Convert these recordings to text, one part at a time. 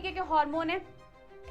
तरीके के हार्मोन है,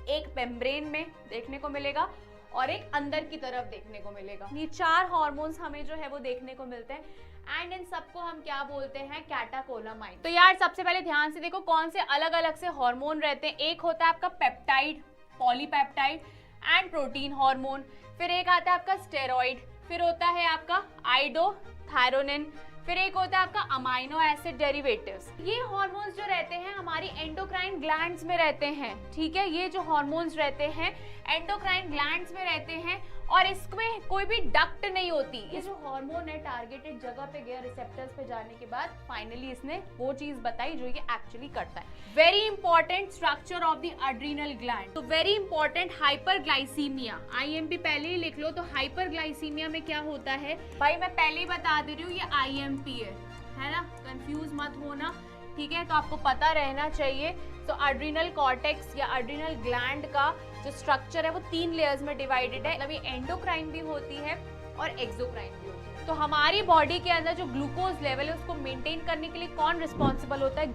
एक मेम्ब्रेन में देखने को मिलेगा और एक अंदर की तरफ देखने को मिलेगा। ये 4 हार्मोन्स हमें जो है वो देखने को मिलते हैं एंड इन सबको हम क्या बोलते हैं, कैटाकोलामाइन। तो यार सबसे पहले ध्यान से देखो कौन से अलग अलग से हार्मोन रहते हैं। एक होता है आपका peptide, polypeptide and protein hormone, फिर एक आता है आपका स्टेरॉइड, फिर होता है आपका आइडोथायरोनिन, फिर एक होता है आपका अमाइनो एसिड डेरिवेटिव्स। ये हार्मोन्स जो रहते हैं हमारी एंडोक्राइन ग्लैंड्स में रहते हैं, ठीक है। ये जो हार्मोन्स रहते हैं एंडोक्राइन ग्लैंड्स में रहते हैं और इसमें कोई भी डक्ट नहीं होती। ये जो हार्मोन है टारगेटेड जगह पे गया, रिसेप्टर्स पे जाने के बाद फाइनली इसने वो चीज बताई जो ये एक्चुअली करता है। Very important structure of the adrenal gland. तो वेरी इंपॉर्टेंट हाइपरग्लाइसीमिया, आईएमपी पहले ही लिख लो। तो हाइपरग्लाइसीमिया में क्या होता है भाई, मैं पहले ही बता दे रही हूँ, ये आईएमपी है ना, कंफ्यूज मत होना, ठीक है। तो आपको पता रहना चाहिए। तो एड्रिनल कॉर्टेक्स या एड्रिनल ग्लैंड का जो स्ट्रक्चर है वो 3 लेयर्स में डिवाइडेड है। मतलब ये एंडोक्राइन भी होती है और एक्सोक्राइन भी होती है। तो हमारी बॉडी के अंदर जो ग्लूकोज लेवल है उसको मेंटेन करने के लिए कौन रिस्पॉन्सिबल होता है?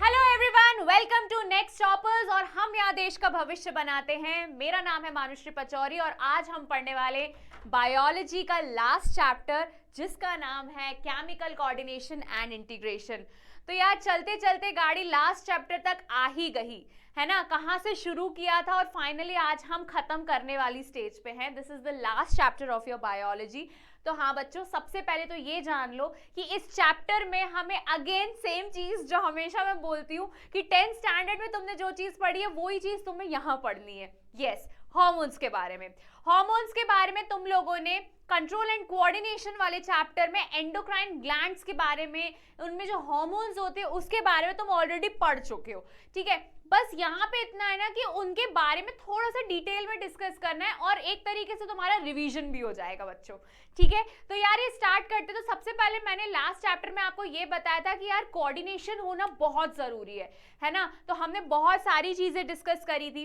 Hello everyone, welcome to Next Toppers और हम यहाँ देश का भविष्य बनाते हैं। मेरा नाम है मानुश्री पचौरी और आज हम पढ़ने वाले बायोलॉजी का लास्ट चैप्टर जिसका नाम है केमिकल कोऑर्डिनेशन एंड इंटीग्रेशन। तो यार चलते चलते गाड़ी लास्ट चैप्टर तक आ ही गई है ना। कहाँ से शुरू किया था और फाइनली आज हम खत्म करने वाली स्टेज पे हैं। This is the last chapter of your biology. तो हाँ बच्चों, सबसे पहले तो ये जान लो कि इस चैप्टर में हमें अगेन सेम चीज जो हमेशा मैं बोलती हूँ कि 10th स्टैंडर्ड में तुमने जो चीज पढ़ी है वही चीज तुम्हें यहाँ पढ़नी है। यस, हार्मोन्स के बारे में। हार्मोन्स के बारे में तुम लोगों ने कंट्रोल एंड कोऑर्डिनेशन वाले चैप्टर में एंडोक्राइन ग्लैंड्स के बारे में, उनमें जो हार्मोन्स होते हैं उसके बारे में तुम ऑलरेडी पढ़ चुके हो, ठीक है। बस यहाँ पे इतना है ना कि उनके बारे में थोड़ा सा डिटेल में डिस्कस करना है और एक तरीके से तुम्हारा रिवीजन भी हो जाएगा बच्चों, ठीक है। तो यार ये स्टार्ट करते। तो सबसे पहले मैंने लास्ट चैप्टर में आपको ये बताया था कि यार कोऑर्डिनेशन होना बहुत जरूरी है ना। तो हमने बहुत सारी चीजें डिस्कस करी थी।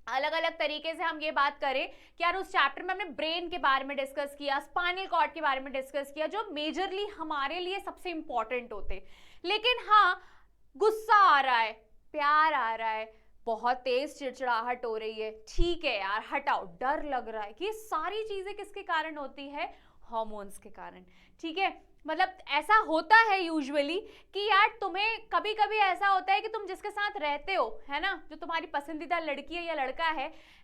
अलग अलग तरीके से हम ये बात करें कि यार उस चैप्टर में हमने ब्रेन के बारे में डिस्कस किया, स्पाइनल कॉर्ड के बारे में डिस्कस किया, जो मेजरली हमारे लिए सबसे इंपॉर्टेंट होते। लेकिन हाँ, गुस्सा आ रहा है, प्यार आ रहा है, बहुत तेज चिड़चिड़ाहट हो रही है, ठीक है यार हटाओ, डर लग रहा है, कि ये सारी चीजें किसके कारण होती है? हार्मोन्स के कारण, ठीक है। मतलब ऐसा होता है यूजुअली कि यार तुम्हें कभी कभी ऐसा होता है कि तुम जिसके साथ रहते हो, है ना, जो तुम्हारी पसंदीदा लड़की है या लड़का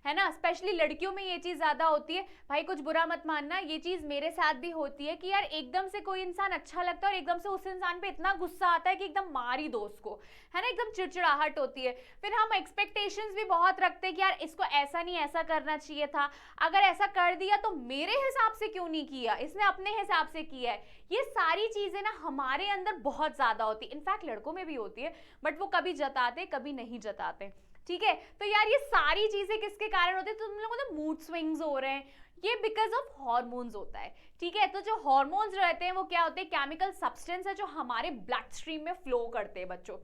है ना, स्पेशली लड़कियों में ये चीज ज्यादा होती है। भाई कुछ बुरा मत मानना, ये चीज मेरे साथ भी होती है कि यार एकदम से कोई इंसान अच्छा लगता है और एकदम से उस इंसान पे इतना गुस्सा आता है कि एकदम मार ही दो उसको, है ना, एकदम चिड़चिड़ाहट होती है। फिर हम एक्सपेक्टेशंस भी बहुत रखते हैं कि यार इसको ऐसा नहीं ऐसा करना चाहिए था, अगर ऐसा कर दिया तो मेरे हिसाब से क्यों नहीं किया, इसने अपने हिसाब से किया है। ये सारी चीजें ना हमारे अंदर बहुत ज्यादा होती है, इनफैक्ट लड़कों में भी होती है, बट वो कभी जताते कभी नहीं जताते, ठीक है। तो यार ये सारी चीजें किसके कारण होती है? तुम लोगों को मूड स्विंग्स हो रहे हैं, ये बिकॉज ऑफ हार्मोन्स होता है, ठीक है। तो जो हार्मोन्स रहते हैं वो क्या होते हैं? केमिकल सब्सटेंस है जो हमारे ब्लड स्ट्रीम में फ्लो करते हैं बच्चों,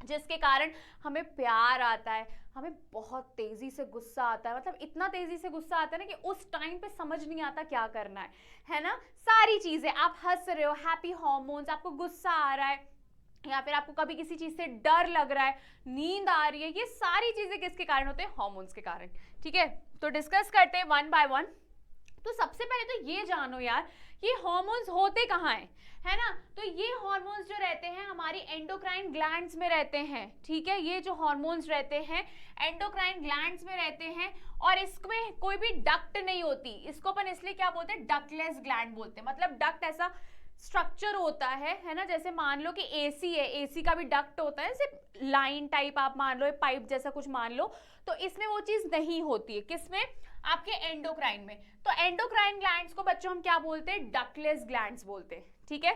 जिसके कारण हमें प्यार आता है, हमें बहुत तेजी से गुस्सा आता है। मतलब इतना तेजी से गुस्सा आता है ना कि उस टाइम पे समझ नहीं आता क्या करना है ना। सारी चीजें, आप हंस रहे हो, हैप्पी हार्मोन्स, आपको गुस्सा आ रहा है या फिर आपको कभी किसी चीज से डर लग रहा है, नींद आ रही है, ये सारी चीजें किसके कारण होते हैं? हार्मोन्स के कारण, ठीक है। तो डिस्कस करते हैं वन बाय वन। तो सबसे पहले तो ये जानो यार ये हार्मोन्स होते कहाँ हैं, है ना। तो ये हार्मोन्स जो रहते हैं हमारी एंडोक्राइन ग्लैंड्स में रहते हैं, ठीक है। ये जो हार्मोन्स रहते हैं एंडोक्राइन ग्लैंड्स में रहते हैं और इसमें कोई भी डक्ट नहीं होती। इसको अपन इसलिए क्या बोलते हैं? डक्टलेस ग्लैंड बोलते हैं। मतलब डक्ट ऐसा स्ट्रक्चर होता है ना। जैसे मान लो कि एसी है, एसी का भी डक्ट होता है, सिर्फ लाइन टाइप आप मान लो, पाइप जैसा कुछ मान लो। तो इसमें वो चीज नहीं होती है, किसमें? आपके एंडोक्राइन में। तो एंडोक्राइन ग्लैंड्स को बच्चों हम क्या बोलते हैं? डक्टलेस ग्लैंड्स बोलते हैं, ठीक है।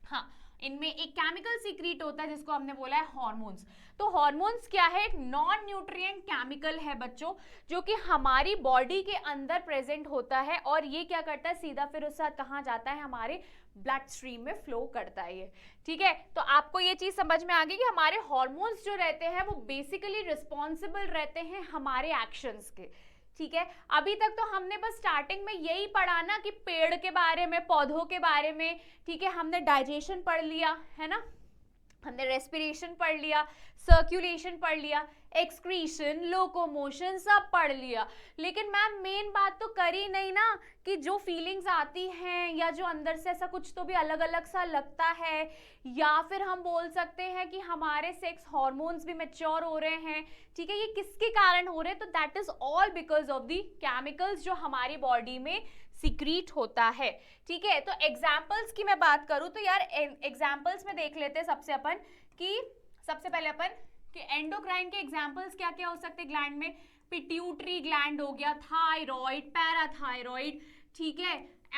हाँ, इनमें एक केमिकल सीक्रेट होता है जिसको हमने बोला है हार्मोन्स। तो हार्मोन्स क्या है? एक नॉन न्यूट्रिएंट केमिकल है बच्चों, जो कि हमारी बॉडी के अंदर प्रेजेंट होता है और ये क्या करता है? सीधा फिर उसके साथ कहाँ जाता है? हमारे ब्लड स्ट्रीम में फ्लो करता है ये, ठीक है। तो आपको ये चीज समझ में आ गई कि हमारे हार्मोन्स जो रहते हैं वो बेसिकली रिस्पॉन्सिबल रहते हैं हमारे एक्शंस के, ठीक है। अभी तक तो हमने बस स्टार्टिंग में यही पढ़ा ना कि पेड़ के बारे में, पौधों के बारे में, ठीक है। हमने डाइजेशन पढ़ लिया, है ना, हमने रेस्पिरेशन पढ़ लिया, सर्कुलेशन पढ़ लिया, एक्सक्रीशन, लोकोमोशन सब पढ़ लिया, लेकिन मैम मेन बात तो करी नहीं ना कि जो फीलिंग्स आती हैं या जो अंदर से ऐसा कुछ तो भी अलग अलग सा लगता है, या फिर हम बोल सकते हैं कि हमारे सेक्स हार्मोन्स भी मैच्योर हो रहे हैं, ठीक है, ये किसके कारण हो रहे हैं? तो that is all because of the chemicals जो हमारी बॉडी में सिक्रीट होता है, ठीक है। तो एग्जाम्पल्स की मैं बात करूं तो यार एग्जाम्पल्स में देख लेते हैं सबसे पहले अपन कि एंडोक्राइन के एग्जाम्पल्स क्या क्या हो सकते हैं ग्लैंड में। पिट्यूटरी ग्लैंड हो गया, थायराइड, पैराथायराइड, ठीक है,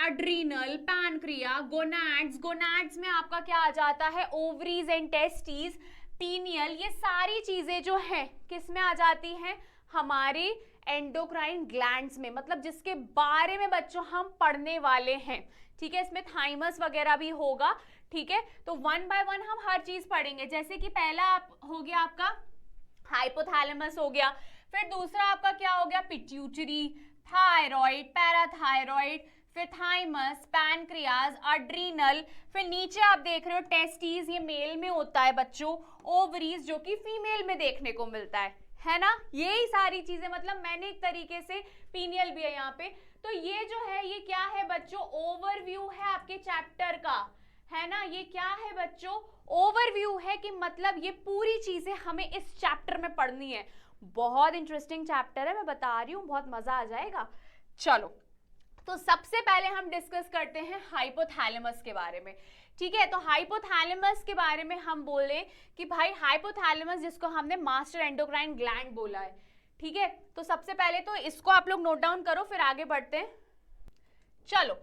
एड्रीनल, पैनक्रिया, गोनाड्स, गोनाड्स में आपका क्या आ जाता है, ओवरीज एंड टेस्टिस, पीनियल, ये सारी चीजें जो है किस में आ जाती हैं, हमारे एंडोक्राइन ग्लैंड्स में, मतलब जिसके बारे में बच्चों हम पढ़ने वाले हैं, ठीक है। इसमें थाइमस वगैरह भी होगा, ठीक है। तो वन बाय वन हम हर चीज पढ़ेंगे, जैसे कि पहला हो गया आपका हाइपोथैलेमस हो गया, फिर दूसरा आपका क्या हो गया, पिट्यूटरी, थायराइड, पैराथायराइड, फिर थाइमस, पैनक्रियाज, एड्रीनल, फिर नीचे आप देख रहे हो टेस्टिस, ये मेल में होता है बच्चों, ओवरीज जो कि फीमेल में देखने को मिलता है ना। यही सारी चीजें, मतलब मैंने एक तरीके से, पीनियल भी है यहाँ पे। तो ये जो है ये क्या है बच्चों, ओवरव्यू है आपके चैप्टर का, है ना। ये क्या है बच्चों, ओवरव्यू है कि मतलब ये पूरी चीजें हमें इस चैप्टर में पढ़नी है। बहुत इंटरेस्टिंग चैप्टर है, मैं बता रही हूँ, बहुत मजा आ जाएगा। चलो, तो सबसे पहले हम डिस्कस करते हैं हाइपोथैलेमस के बारे में, ठीक है। तो हाइपोथैलेमस के बारे में हम बोले कि भाई हाइपोथैलेमस, जिसको हमने मास्टर एंडोक्राइन ग्लैंड बोला है, ठीक है। तो सबसे पहले तो इसको आप लोग नोट डाउन करो, फिर आगे बढ़ते हैं। चलो,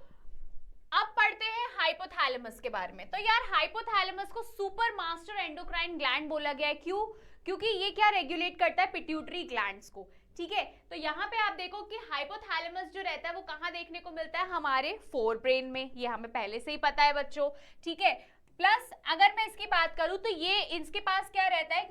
अब पढ़ते हैं हाइपोथैलेमस के बारे में। तो यार हाइपोथैलेमस को सुपर मास्टर एंडोक्राइन ग्लैंड बोला गया है, क्यों? क्योंकि ये क्या रेगुलेट करता है, पिट्यूटरी ग्लैंड्स को, ठीक है। तो यहाँ पे आप देखो कि हाइपोथैलेमस जो रहता है वो कहाँ देखने को मिलता है, हमारे फोर ब्रेन में, ये हमें पहले से ही पता है बच्चों, ठीक है। प्लस अगर मैं इसकी बात करूं तो ये इसके पास क्या रहता है,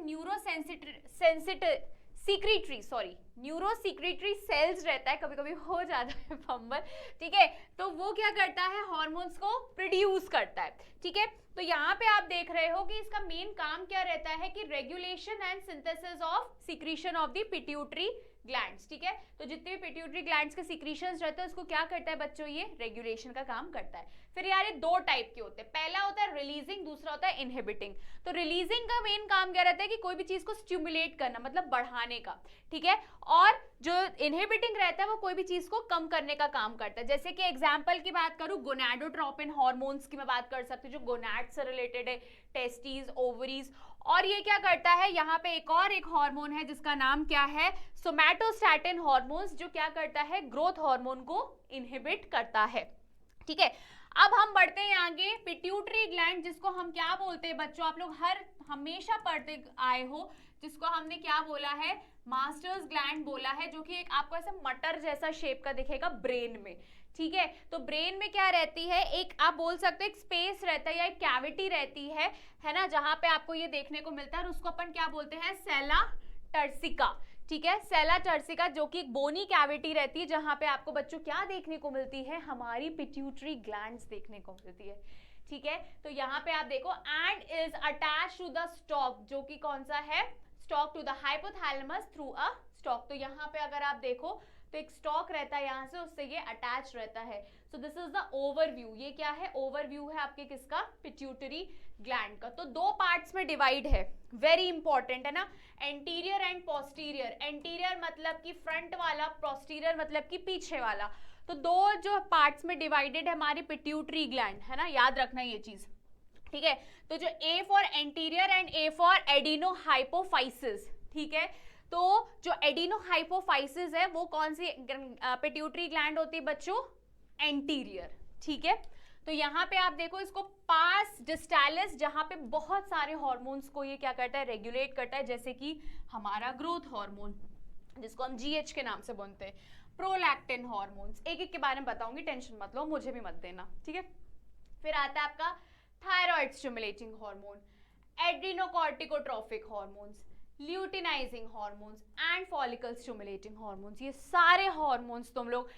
न्यूरोसिक्रीटरी सेल्स रहता है, कभी कभी हो जाता है फंबल, ठीक है। तो वो क्या करता है, हार्मोन्स को प्रोड्यूस करता है, ठीक है। तो यहाँ पे आप देख रहे हो कि इसका मेन काम क्या रहता है कि regulation and synthesis of secretion of the pituitary glands, ठीक है। तो जितने भी पिट्यूटरी ग्लैंड्स के सिक्रीशंस रहते हैं उसको क्या करता है बच्चों, ये रेगुलेशन का काम करता है। फिर यार ये दो टाइप के होते हैं, पहला होता है रिलीजिंग, दूसरा होता है इनहिबिटिंग। तो रिलीजिंग का मेन काम क्या रहता है कि कोई भी चीज को स्टिमुलेट करना, मतलब बढ़ाने का, ठीक है। और जो इनहिबिटिंग रहता है वो कोई भी चीज को कम करने का काम करता है। जैसे कि एग्जांपल की बात करूं, गोनाडोट्रोपिन हार्मोन्स की मैं बात कर सकती हूँ, जो गोनाड से रिलेटेड है, टेस्टिस, ओवरीज। और ये क्या करता है, यहाँ पे एक हार्मोन है जिसका नाम क्या है, सोमैटोस्टैटिन हार्मोन्स, जो क्या करता है, ग्रोथ हार्मोन को इनहिबिट करता है, ठीक है। अब हम बढ़ते हैं आगे, पिट्यूटरी ग्लैंड, जिसको हम क्या बोलते हैं बच्चों, आप लोग हमेशा पढ़ते आए हो, जिसको हमने क्या बोला है, मास्टर्स ग्लैंड बोला है, जो कि एक आपको ऐसे मटर जैसा शेप का दिखेगा ब्रेन में, ठीक है। तो ब्रेन में क्या रहती है, एक आप बोल सकते हो एक स्पेस रहता है या एक कैविटी रहती है ना, जहां पे आपको ये देखने को मिलता है, और उसको अपन क्या बोलते हैं, सेला टर्सिका, ठीक है। सेला टर्सिका, जो कि एक बोनी कैविटी रहती है, जहां पे आपको बच्चों क्या देखने को मिलती है, हमारी पिट्यूटरी ग्लैंड्स देखने को मिलती है, ठीक है। तो यहाँ पे आप देखो, and is attached to the stalk, जो कि कौन सा है, stalk to the hypothalamus through a stalk. तो यहाँ पे अगर आप देखो तो एक स्टॉक रहता है यहाँ से, उससे ये अटैच रहता है। So this is the overview. ये क्या है, ओवरव्यू है आपके किसका, पिट्यूटरी ग्लैंड का। तो दो पार्ट्स में डिवाइड है, वेरी इंपॉर्टेंट है ना, एंटीरियर एंड पोस्टीरियर। एंटीरियर मतलब कि फ्रंट वाला, पोस्टीरियर मतलब कि पीछे वाला। तो दो जो पार्ट्स में डिवाइडेड है हमारी पिट्यूटरी ग्लैंड, है ना, याद रखना ये चीज, ठीक है। तो जो A for anterior and A for adenohypophysis, ठीक है। तो जो एडिनोहाइपोफाइसिस है वो कौन सी पिट्यूटरी ग्लैंड होती है बच्चों, एंटीरियर, ठीक है। तो यहाँ पे आप देखो इसको पास डिस्टालिस, जहां पे बहुत सारे हार्मोन्स को ये क्या करता है, रेगुलेट करता है, जैसे कि हमारा ग्रोथ हार्मोन, जिसको हम जीएच के नाम से बोलते हैं, प्रोलैक्टिन हार्मोन्स, एक एक के बारे में बताऊंगी, टेंशन मत लो, मुझे भी मत देना, ठीक है। फिर आता है आपका thyroid stimulating hormone, adrenocorticotropic hormones, luteinizing hormones and follicle stimulating hormones. ये सारे हार्मोन्स तुम लोग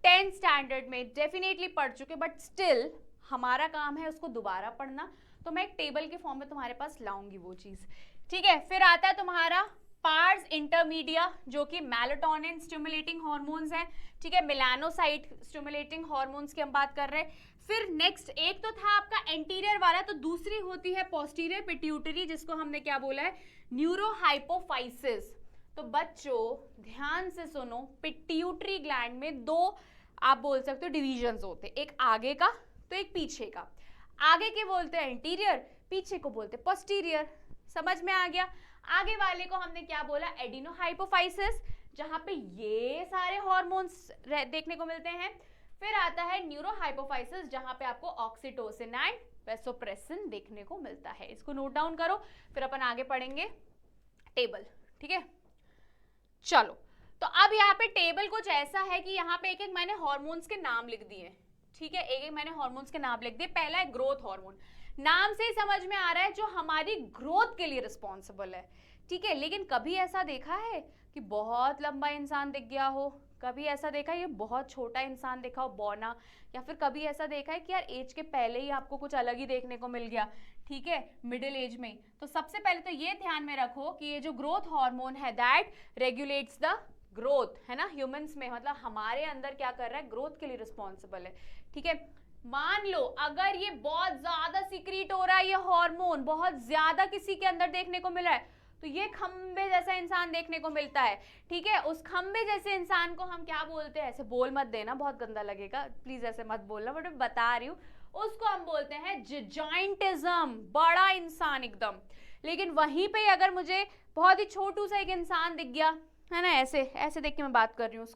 10th स्टैंडर्ड में डेफिनेटली पढ़ चुके, बट स्टिल हमारा काम है उसको दोबारा पढ़ना। तो मैं एक टेबल के फॉर्म में तुम्हारे पास लाऊंगी वो चीज, ठीक है। फिर आता है तुम्हारा पार्स इंटरमीडिया, जो कि मेलाटोनिन स्टिमुलेटिंग हार्मोन्स हैं, ठीक है, मेलानोसाइट स्टिमुलेटिंग हार्मोन्स की हम बात कर रहे हैं। फिर नेक्स्ट एक तो था आपका एंटीरियर वाला, तो दूसरी होती है पोस्टीरियर पिट्यूटरी, जिसको हमने क्या बोला है, न्यूरोहाइपोफाइसिस। तो बच्चों ध्यान से सुनो, पिट्यूटरी ग्लैंड में दो आप बोल सकते हो डिविजन्स होते हैं, एक आगे का तो एक पीछे का। आगे के बोलते हैं एंटीरियर, पीछे को बोलते हैं पोस्टीरियर। समझ में आ गया? आगे वाले को हमने क्या बोला, एडिनोहाइपोफाइसिस, जहां पे ये सारे हार्मोन्स देखने को मिलते हैं। फिर आता है न्यूरोहाइपोफाइसिस, जहां पे आपको ऑक्सीटोसिन एंड वेसोप्रेसिन देखने को मिलता है। इसको नोट डाउन करो, फिर अपन आगे पढ़ेंगे टेबल, ठीक है। चलो, तो अब यहाँ पे टेबल कुछ ऐसा है कि यहाँ पे एक एक मैंने हार्मोन्स के नाम लिख दिए, ठीक है, एक एक मैंने हार्मोन्स के नाम लिख दिए। पहला है ग्रोथ हार्मोन, नाम से ही समझ में आ रहा है जो हमारी ग्रोथ के लिए रिस्पॉन्सिबल है, ठीक है। लेकिन कभी ऐसा देखा है कि बहुत लंबा इंसान दिख गया हो, कभी ऐसा देखा है ये बहुत छोटा इंसान देखा हो, बौना, या फिर कभी ऐसा देखा है कि यार एज के पहले ही आपको कुछ अलग ही देखने को मिल गया, ठीक है, मिडिल एज में। तो सबसे पहले तो ये ध्यान में रखो कि ये जो ग्रोथ हार्मोन है दैट रेगुलेट्स द ग्रोथ, है ना, ह्यूमंस में, मतलब हमारे अंदर क्या कर रहा है, ग्रोथ के लिए रिस्पॉन्सिबल है, ठीक है। मान लो अगर ये बहुत ज्यादा सीक्रेट हो रहा है, ये हार्मोन बहुत ज्यादा किसी के अंदर देखने को मिला है, तो ये खंबे जैसा इंसान देखने को मिलता है, ठीक है। उस खंबे जैसे इंसान को हम क्या बोलते हैं, ऐसे बोल मत देना, बहुत गंदा लगेगा, प्लीज ऐसे मत बोलना, बट मैं बता रही हूँ, उसको हम बोलते हैं जिजाइंटिज्म, बड़ा इंसान एकदम। लेकिन वहीं पे अगर मुझे बहुत ही छोटू सा एक इंसान दिख गया, है ना, ऐसे ऐसे देख के मैं बात कर रही हूँ,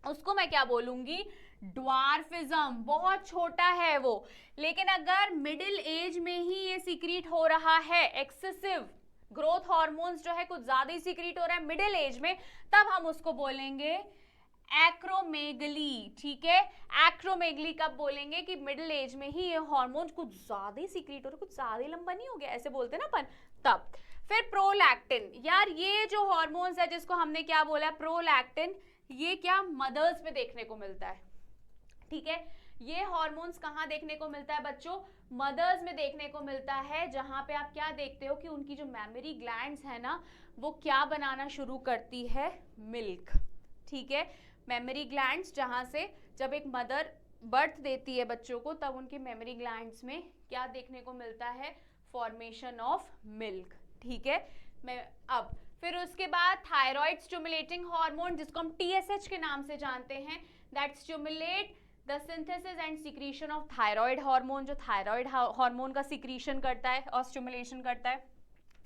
उसको मैं क्या बोलूंगी, ड्वार्फिज्म, बहुत छोटा है वो। लेकिन अगर मिडिल एज में ही ये सीक्रेट हो रहा है, एक्सेसिव ग्रोथ हार्मोन्स जो है कुछ ज्यादा ही सीक्रेट हो रहा है मिडिल एज में, तब हम उसको बोलेंगे एक्रोमेगली, ठीक है। एक्रोमेगली कब बोलेंगे कि मिडिल एज में ही ये हार्मोन कुछ ज्यादा ही सीक्रेट हो रहा है, कुछ ज्यादा ही लंबा नहीं हो गया, ऐसे बोलते हैं ना अपन, तब। फिर प्रोलैक्टिन, यार ये जो हार्मोन्स है जिसको हमने क्या बोला, प्रोलैक्टिन, ये क्या मदर्स में देखने को मिलता है, ठीक है। ये हार्मोन्स कहाँ देखने को मिलता है बच्चों, मदर्स में देखने को मिलता है, जहां पे आप क्या देखते हो कि उनकी जो मेमोरी ग्लैंड्स है ना, वो क्या बनाना शुरू करती है, मिल्क, ठीक है। मेमोरी ग्लैंड्स, जहां से जब एक मदर बर्थ देती है बच्चों को, तब उनकी मेमोरी ग्लैंड्स में क्या देखने को मिलता है, फॉर्मेशन ऑफ मिल्क, ठीक है। मैं अब फिर उसके बाद थायराइड स्टिमुलेटिंग हार्मोन, जिसको हम TSH के नाम से जानते हैं, that stimulate the synthesis and secretion of thyroid hormone, जो थायराइड हार्मोन का सिक्रीशन करता है और स्टिमुलेशन करता है,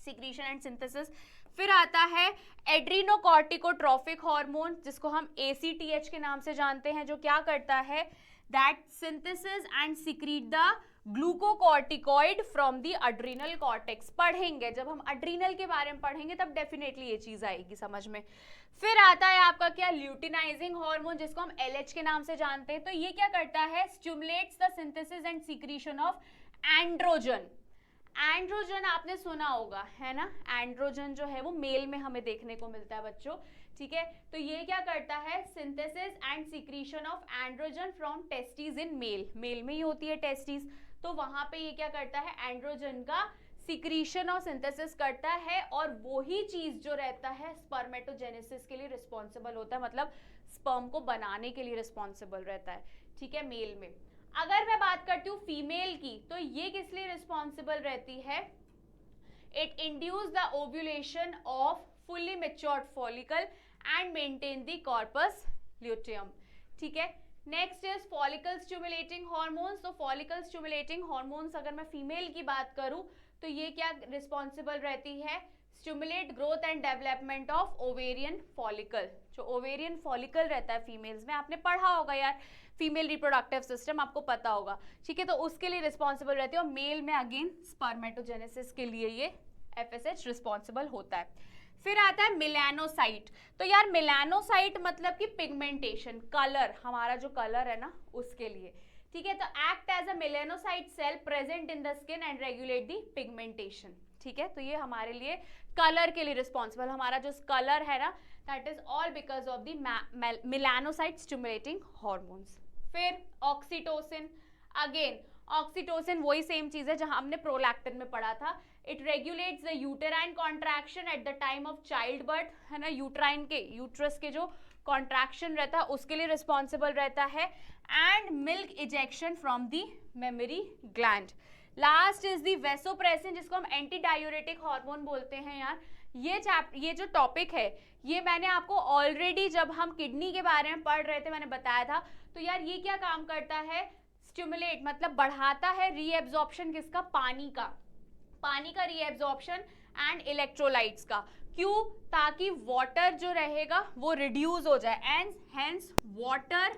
सिक्रीशन एंड सिंथेसिस। फिर आता है एड्रीनोकॉर्टिकोट्रोफिक हार्मोन, जिसको हम ACTH के नाम से जानते हैं, जो क्या करता है, that synthesis and secrete the glucocorticoid from the adrenal cortex. पढ़ेंगे, जब हम अड्रीनल के बारे में पढ़ेंगे तब डेफिनेटली ये चीज आएगी समझ में। फिर आता है आपका क्या, ल्यूटिनाइजिंग हार्मोन, जिसको हम LH के नाम से जानते हैं। तो ये क्या करता है, stimulates the synthesis and secretion of androgen. Androgen आपने सुना होगा, है ना, एंड्रोजन जो है वो मेल में हमें देखने को मिलता है बच्चों, ठीक है। तो ये क्या करता है, synthesis and secretion of androgen from testis in male, male में ही होती है टेस्टिस, तो वहां पे ये क्या करता है, एंड्रोजन का सिक्रीशन और सिंथेसिस करता है, और वही चीज जो रहता है स्पर्मेटोजेनेसिस के लिए रिस्पॉन्सिबल होता है, मतलब स्पर्म को बनाने के लिए रिस्पॉन्सिबल रहता है, ठीक है, मेल में। अगर मैं बात करती हूँ फीमेल की, तो ये किस लिए रिस्पॉन्सिबल रहती है, it induce the ovulation off fully matured follicle and maintain the corpus luteum, ठीक है। Next is follicle stimulating hormones. तो फॉलिकल स्टिमुलेटिंग हार्मोन्स अगर मैं फीमेल की बात करूं, तो ये क्या रिस्पॉन्सिबल रहती है, stimulate growth and development of ovarian follicle. जो ओवेरियन फॉलिकल रहता है फीमेल्स में, आपने पढ़ा होगा यार, फीमेल रिप्रोडक्टिव सिस्टम आपको पता होगा, ठीक है, तो उसके लिए रिस्पॉन्सिबल रहती है, और मेल में अगेन स्पर्मेटोजेनेसिस के लिए ये FSH रिस्पॉन्सिबल होता है। फिर आता है मिलानोसाइट। तो यार मिलानोसाइट मतलब कि पिगमेंटेशन, कलर, हमारा जो कलर है ना उसके लिए, ठीक है। तो act as a melanocyte cell present in the skin and regulate the pigmentation, ठीक है। तो ये हमारे लिए कलर के लिए रिस्पॉन्सिबल, हमारा जो कलर है ना, that is all because of the melanocyte stimulating hormones. फिर ऑक्सीटोसिन, अगेन ऑक्सीटोसिन वही सेम चीज है जहां हमने प्रोलैक्टिन में पढ़ा था। It regulates the uterine contraction at the time of child birth, है ना, यूट्राइन के यूट्रस के जो कॉन्ट्रैक्शन रहता है उसके लिए रिस्पॉन्सिबल रहता है, and milk ejection from the memory gland. Last is the vasopressin, जिसको हम एंटी डायूरेटिक हार्मोन बोलते हैं यार। ये जो टॉपिक है ये मैंने आपको ऑलरेडी जब हम किडनी के बारे में पढ़ रहे थे मैंने बताया था। तो यार ये क्या काम करता है, स्टिमुलेट मतलब बढ़ाता है रीएब्जॉर्प्शन किसका, पानी का रीएब्जॉर्प्शन एंड इलेक्ट्रोलाइट्स का। क्यों, ताकि वाटर जो रहेगा वो रिड्यूस हो जाए, एंड हेंस वाटर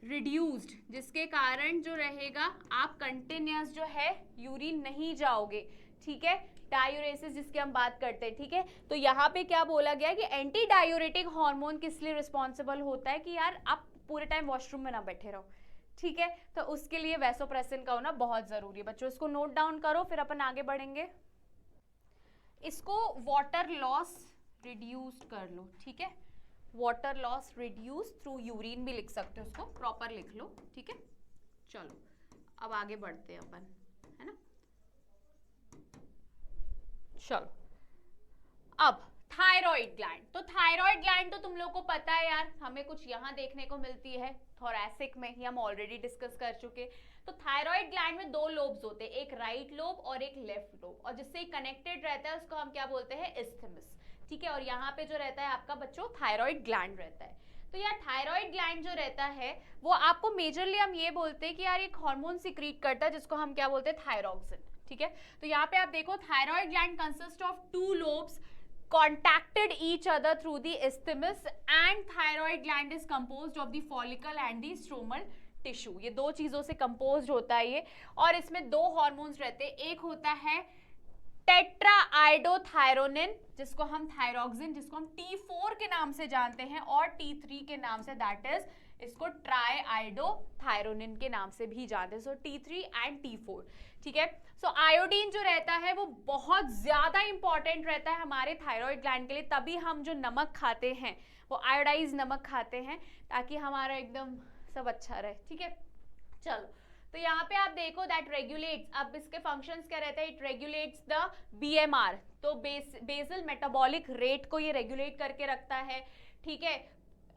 रिड्यूस्ड, जिसके कारण जो रहेगा आप कंटिन्यूस जो है यूरिन नहीं जाओगे, ठीक है, डायूरेसिस जिसकी हम बात करते हैं, ठीक है। तो यहाँ पे क्या बोला गया कि एंटी डायूरेटिक हार्मोन किस लिए रिस्पॉन्सिबल होता है कि यार आप पूरे टाइम वॉशरूम में ना बैठे रहो, ठीक है। तो उसके लिए वेसोप्रेसिन का होना बहुत जरूरी है बच्चों, इसको नोट डाउन करो फिर अपन आगे बढ़ेंगे। इसको वाटर लॉस रिड्यूस कर लो, ठीक है, water loss reduce through urine भी लिख सकते हो, उसको प्रॉपर लिख लो, ठीक है। चलो अब आगे बढ़ते हैं अपन, है ना। चलो अब थायराइड ग्लैंड, तो थायराइड ग्लैंड तो तुम लोग को पता है यार, हमें कुछ यहाँ देखने को मिलती है थोरैसिक में, ये हम ऑलरेडी डिस्कस कर चुके। तो थायराइड ग्लैंड में दो लोब्स होते हैं, एक राइट लोब और एक लेफ्ट लोब, और जिससे कनेक्टेड रहता है उसको हम क्या बोलते हैं, इस्थेमस, ठीक है। और यहाँ पे जो रहता है आपका बच्चों थायराइड ग्लैंड रहता है। तो यार थायराइड ग्लैंड जो रहता है वो आपको मेजरली हम ये बोलते हैं कि यार एक हार्मोन सिक्रीट करता है जिसको हम क्या बोलते हैं, थायरॉक्सिन, ठीक है। तो यहाँ पे आप देखो thyroid gland consist of two lobes contacted each other through the isthmus, and thyroid gland is composed of the follicle and the stromal tissue। ये दो चीजों से composed होता है ये, और इसमें दो हार्मोन्स रहते हैं, एक होता है टेट्राआइडोथायरोनिन जिसको हम थायरॉक्सिन, जिसको हम T4 के नाम से जानते हैं, और T3 के नाम से, दैट इज इसको ट्राइआइडोथायरोनिन के नाम से भी जानते हैं, सो T3 एंड T4, ठीक है। सो आयोडीन जो रहता है वो बहुत ज्यादा इंपॉर्टेंट रहता है हमारे थायराइड ग्लैंड के लिए, तभी हम जो नमक खाते हैं वो आयोडाइज नमक खाते हैं ताकि हमारा एकदम सब अच्छा रहे, ठीक है। चलो तो यहाँ पे आप देखो दैट रेगुलेट्स, अब इसके फंक्शंस क्या रहते हैं, इट रेगुलेट्स द BMR, तो बेसल मेटाबॉलिक रेट को ये रेगुलेट करके रखता है, ठीक है।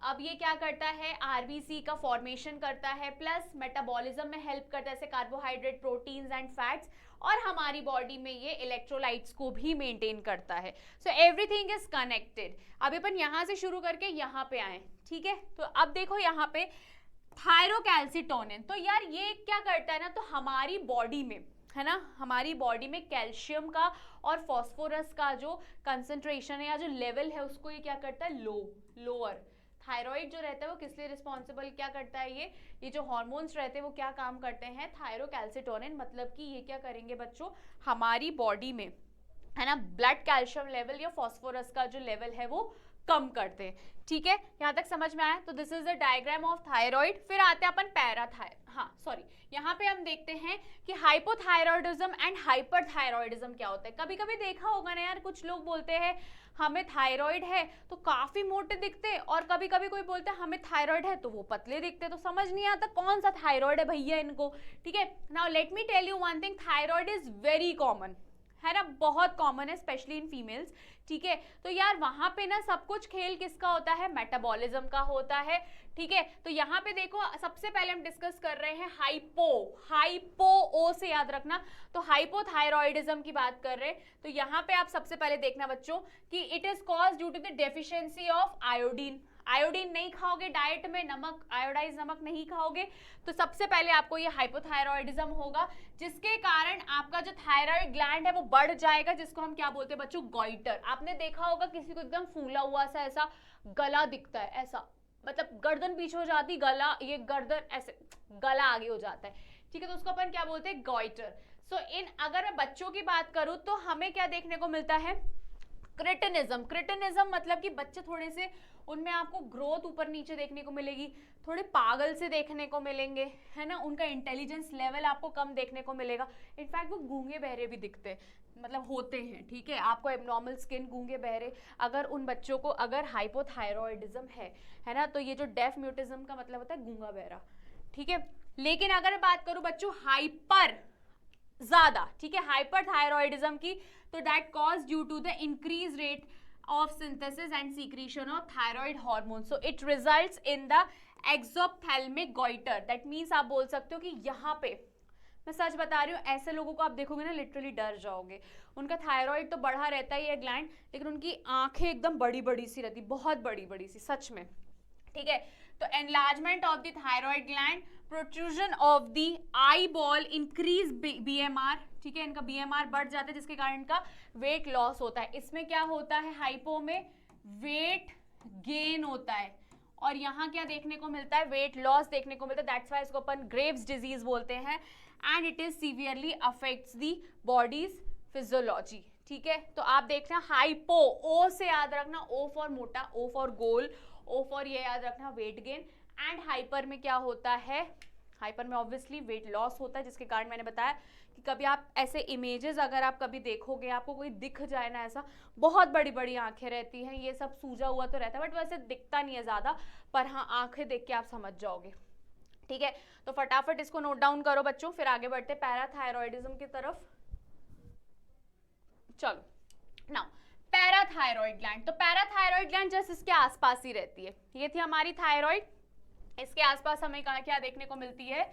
अब ये क्या करता है, RBC का फॉर्मेशन करता है, प्लस मेटाबॉलिज्म में हेल्प करता है, जैसे कार्बोहाइड्रेट, प्रोटीन्स एंड फैट्स, और हमारी बॉडी में ये इलेक्ट्रोलाइट्स को भी मेंटेन करता है। So everything is connected. अभी अपन यहाँ से शुरू करके यहाँ पे आए, ठीक है। तो अब देखो यहाँ पे थायरोकैल्सिटोनिन, तो यार ये क्या करता है ना, तो हमारी बॉडी में, है ना, हमारी बॉडी में कैल्शियम का और फॉस्फोरस का जो कंसंट्रेशन है या जो लेवल है उसको ये क्या करता है, लोअर। थायराइड जो रहता है वो किस लिए रिस्पॉन्सिबल क्या करता है, ये जो हार्मोन्स रहते हैं वो क्या काम करते हैं, थायरोकैल्सिटोनिन, मतलब कि ये क्या करेंगे बच्चों, हमारी बॉडी में, है ना, ब्लड कैल्शियम लेवल या फॉस्फोरस का जो लेवल है वो कम करते हैं, ठीक है। यहाँ तक समझ में आया। तो this is the diagram of thyroid. फिर आते हैं अपन यहाँ पे हम देखते हैं कि हाइपोथायरॉयडिज्म एंड हाइपरथायरॉयडिज्म क्या होता है। कभी कभी देखा होगा ना यार, कुछ लोग बोलते हैं हमें थायराइड है तो काफी मोटे दिखते हैं, और कभी कभी कोई बोलता है हमें थायराइड है तो वो पतले दिखते हैं, तो समझ नहीं आता कौन सा थायराइड है भैया इनको, ठीक है। Now let me tell you one thing, thyroid is very common, है ना, बहुत कॉमन है स्पेशली इन फीमेल्स, ठीक है। तो यार वहां पे ना सब कुछ खेल किसका होता है, मेटाबॉलिज्म का होता है, ठीक है। तो यहाँ पे देखो सबसे पहले हम डिस्कस कर रहे हैं हाइपो ओ से याद रखना, तो हाइपोथायरॉयडिज्म की बात कर रहे हैं। तो यहाँ पे आप सबसे पहले देखना बच्चों कि it is cause due to the deficiency of iodine. Iodine नहीं खाओगे डाइट में, नमक, आयोडाइज नमक नहीं खाओगे, तो सबसे पहले आपको ये हाइपोथायरॉयडिज्म होगा, जिसके कारण आपका जो थायराइड ग्लैंड है वो बढ़ जाएगा, जिसको हम क्या बोलते हैं बच्चों, गॉइटर। आपने देखा होगा किसी को एकदम फूला हुआ सा ऐसा गला दिखता है, ऐसा मतलब गर्दन पीछे हो जाती, गला, ये गर्दन ऐसे, गला आगे हो जाता है, ठीक है, तो उसको अपन क्या बोलते हैं, गॉइटर। सो अगर मैं बच्चों की बात करूं तो हमें क्या देखने को मिलता है, क्रिटिनिज्म मतलब कि बच्चे थोड़े से, उनमें आपको ग्रोथ ऊपर नीचे देखने को मिलेगी, थोड़े पागल से देखने को मिलेंगे, है ना, उनका इंटेलिजेंस लेवल आपको कम देखने को मिलेगा। इनफैक्ट वो गूंगे बहरे भी दिखते हैं, मतलब होते हैं, ठीक है। आपको एबनॉर्मल स्किन, गूंगे बहरे, अगर उन बच्चों को अगर हाइपोथायरॉयडिज्म है ना, तो ये जो डेफ म्यूटिज्म का मतलब होता है गूंगा बहरा, ठीक है। लेकिन अगर बात करूं बच्चों हाइपर ज्यादा, ठीक है, हाइपर थायरॉइडिज्म की, तो that cause due to the increase rate of synthesis and secretion of thyroid hormone, so it results in the exophthalmic goiter, that means आप बोल सकते हो कि यहाँ पे, मैं सच बता रही हूँ, ऐसे लोगों को आप देखोगे ना लिटरली डर जाओगे, उनका थायराइड तो बढ़ा रहता ही है ग्लैंड, लेकिन उनकी आंखें एकदम बड़ी बड़ी सी रहती, बहुत बड़ी बड़ी सी, सच में, ठीक है। तो enlargement of the thyroid gland, protrusion of the eye ball, increase BMR, ठीक है, इनका बीएमआर बढ़ जाता है जिसके कारण इनका वेट लॉस होता है। इसमें क्या होता है, हाइपो में वेट गेन होता है, और यहाँ क्या देखने को मिलता है, वेट लॉस देखने को मिलता है, दैट्स व्हाई इसको अपन ग्रेव्स डिजीज बोलते हैं, and it is severely affects the bodies physiology, ठीक है। तो आप देखना हाइपो, ओ से याद रखना, ओ फॉर मोटा, O for goal, O for ये याद रखना वेट गेन, एंड हाइपर में क्या होता है, हाइपर में ऑब्वियसली वेट लॉस होता है, जिसके कारण मैंने बताया कि कभी आप ऐसे इमेजेस अगर आप कभी देखोगे, आपको कोई दिख जाए ना ऐसा, बहुत बड़ी बड़ी आंखें रहती हैं, ये सब सूजा हुआ तो रहता है बट वैसे दिखता नहीं है ज्यादा, पर हाँ आंखें देख के आप समझ जाओगे, ठीक है। तो फटाफट इसको नोट डाउन करो बच्चों, फिर आगे बढ़ते पैराथायरॉइडिज्म की तरफ। चलो नाउ पैराथायरॉइड ग्लैंड, तो पैराथायरॉइड ग्लैंड जस्ट इसके आसपास ही रहती है, ये थी हमारी थायरॉइड, इसके आसपास हमें क्या देखने को मिलती है,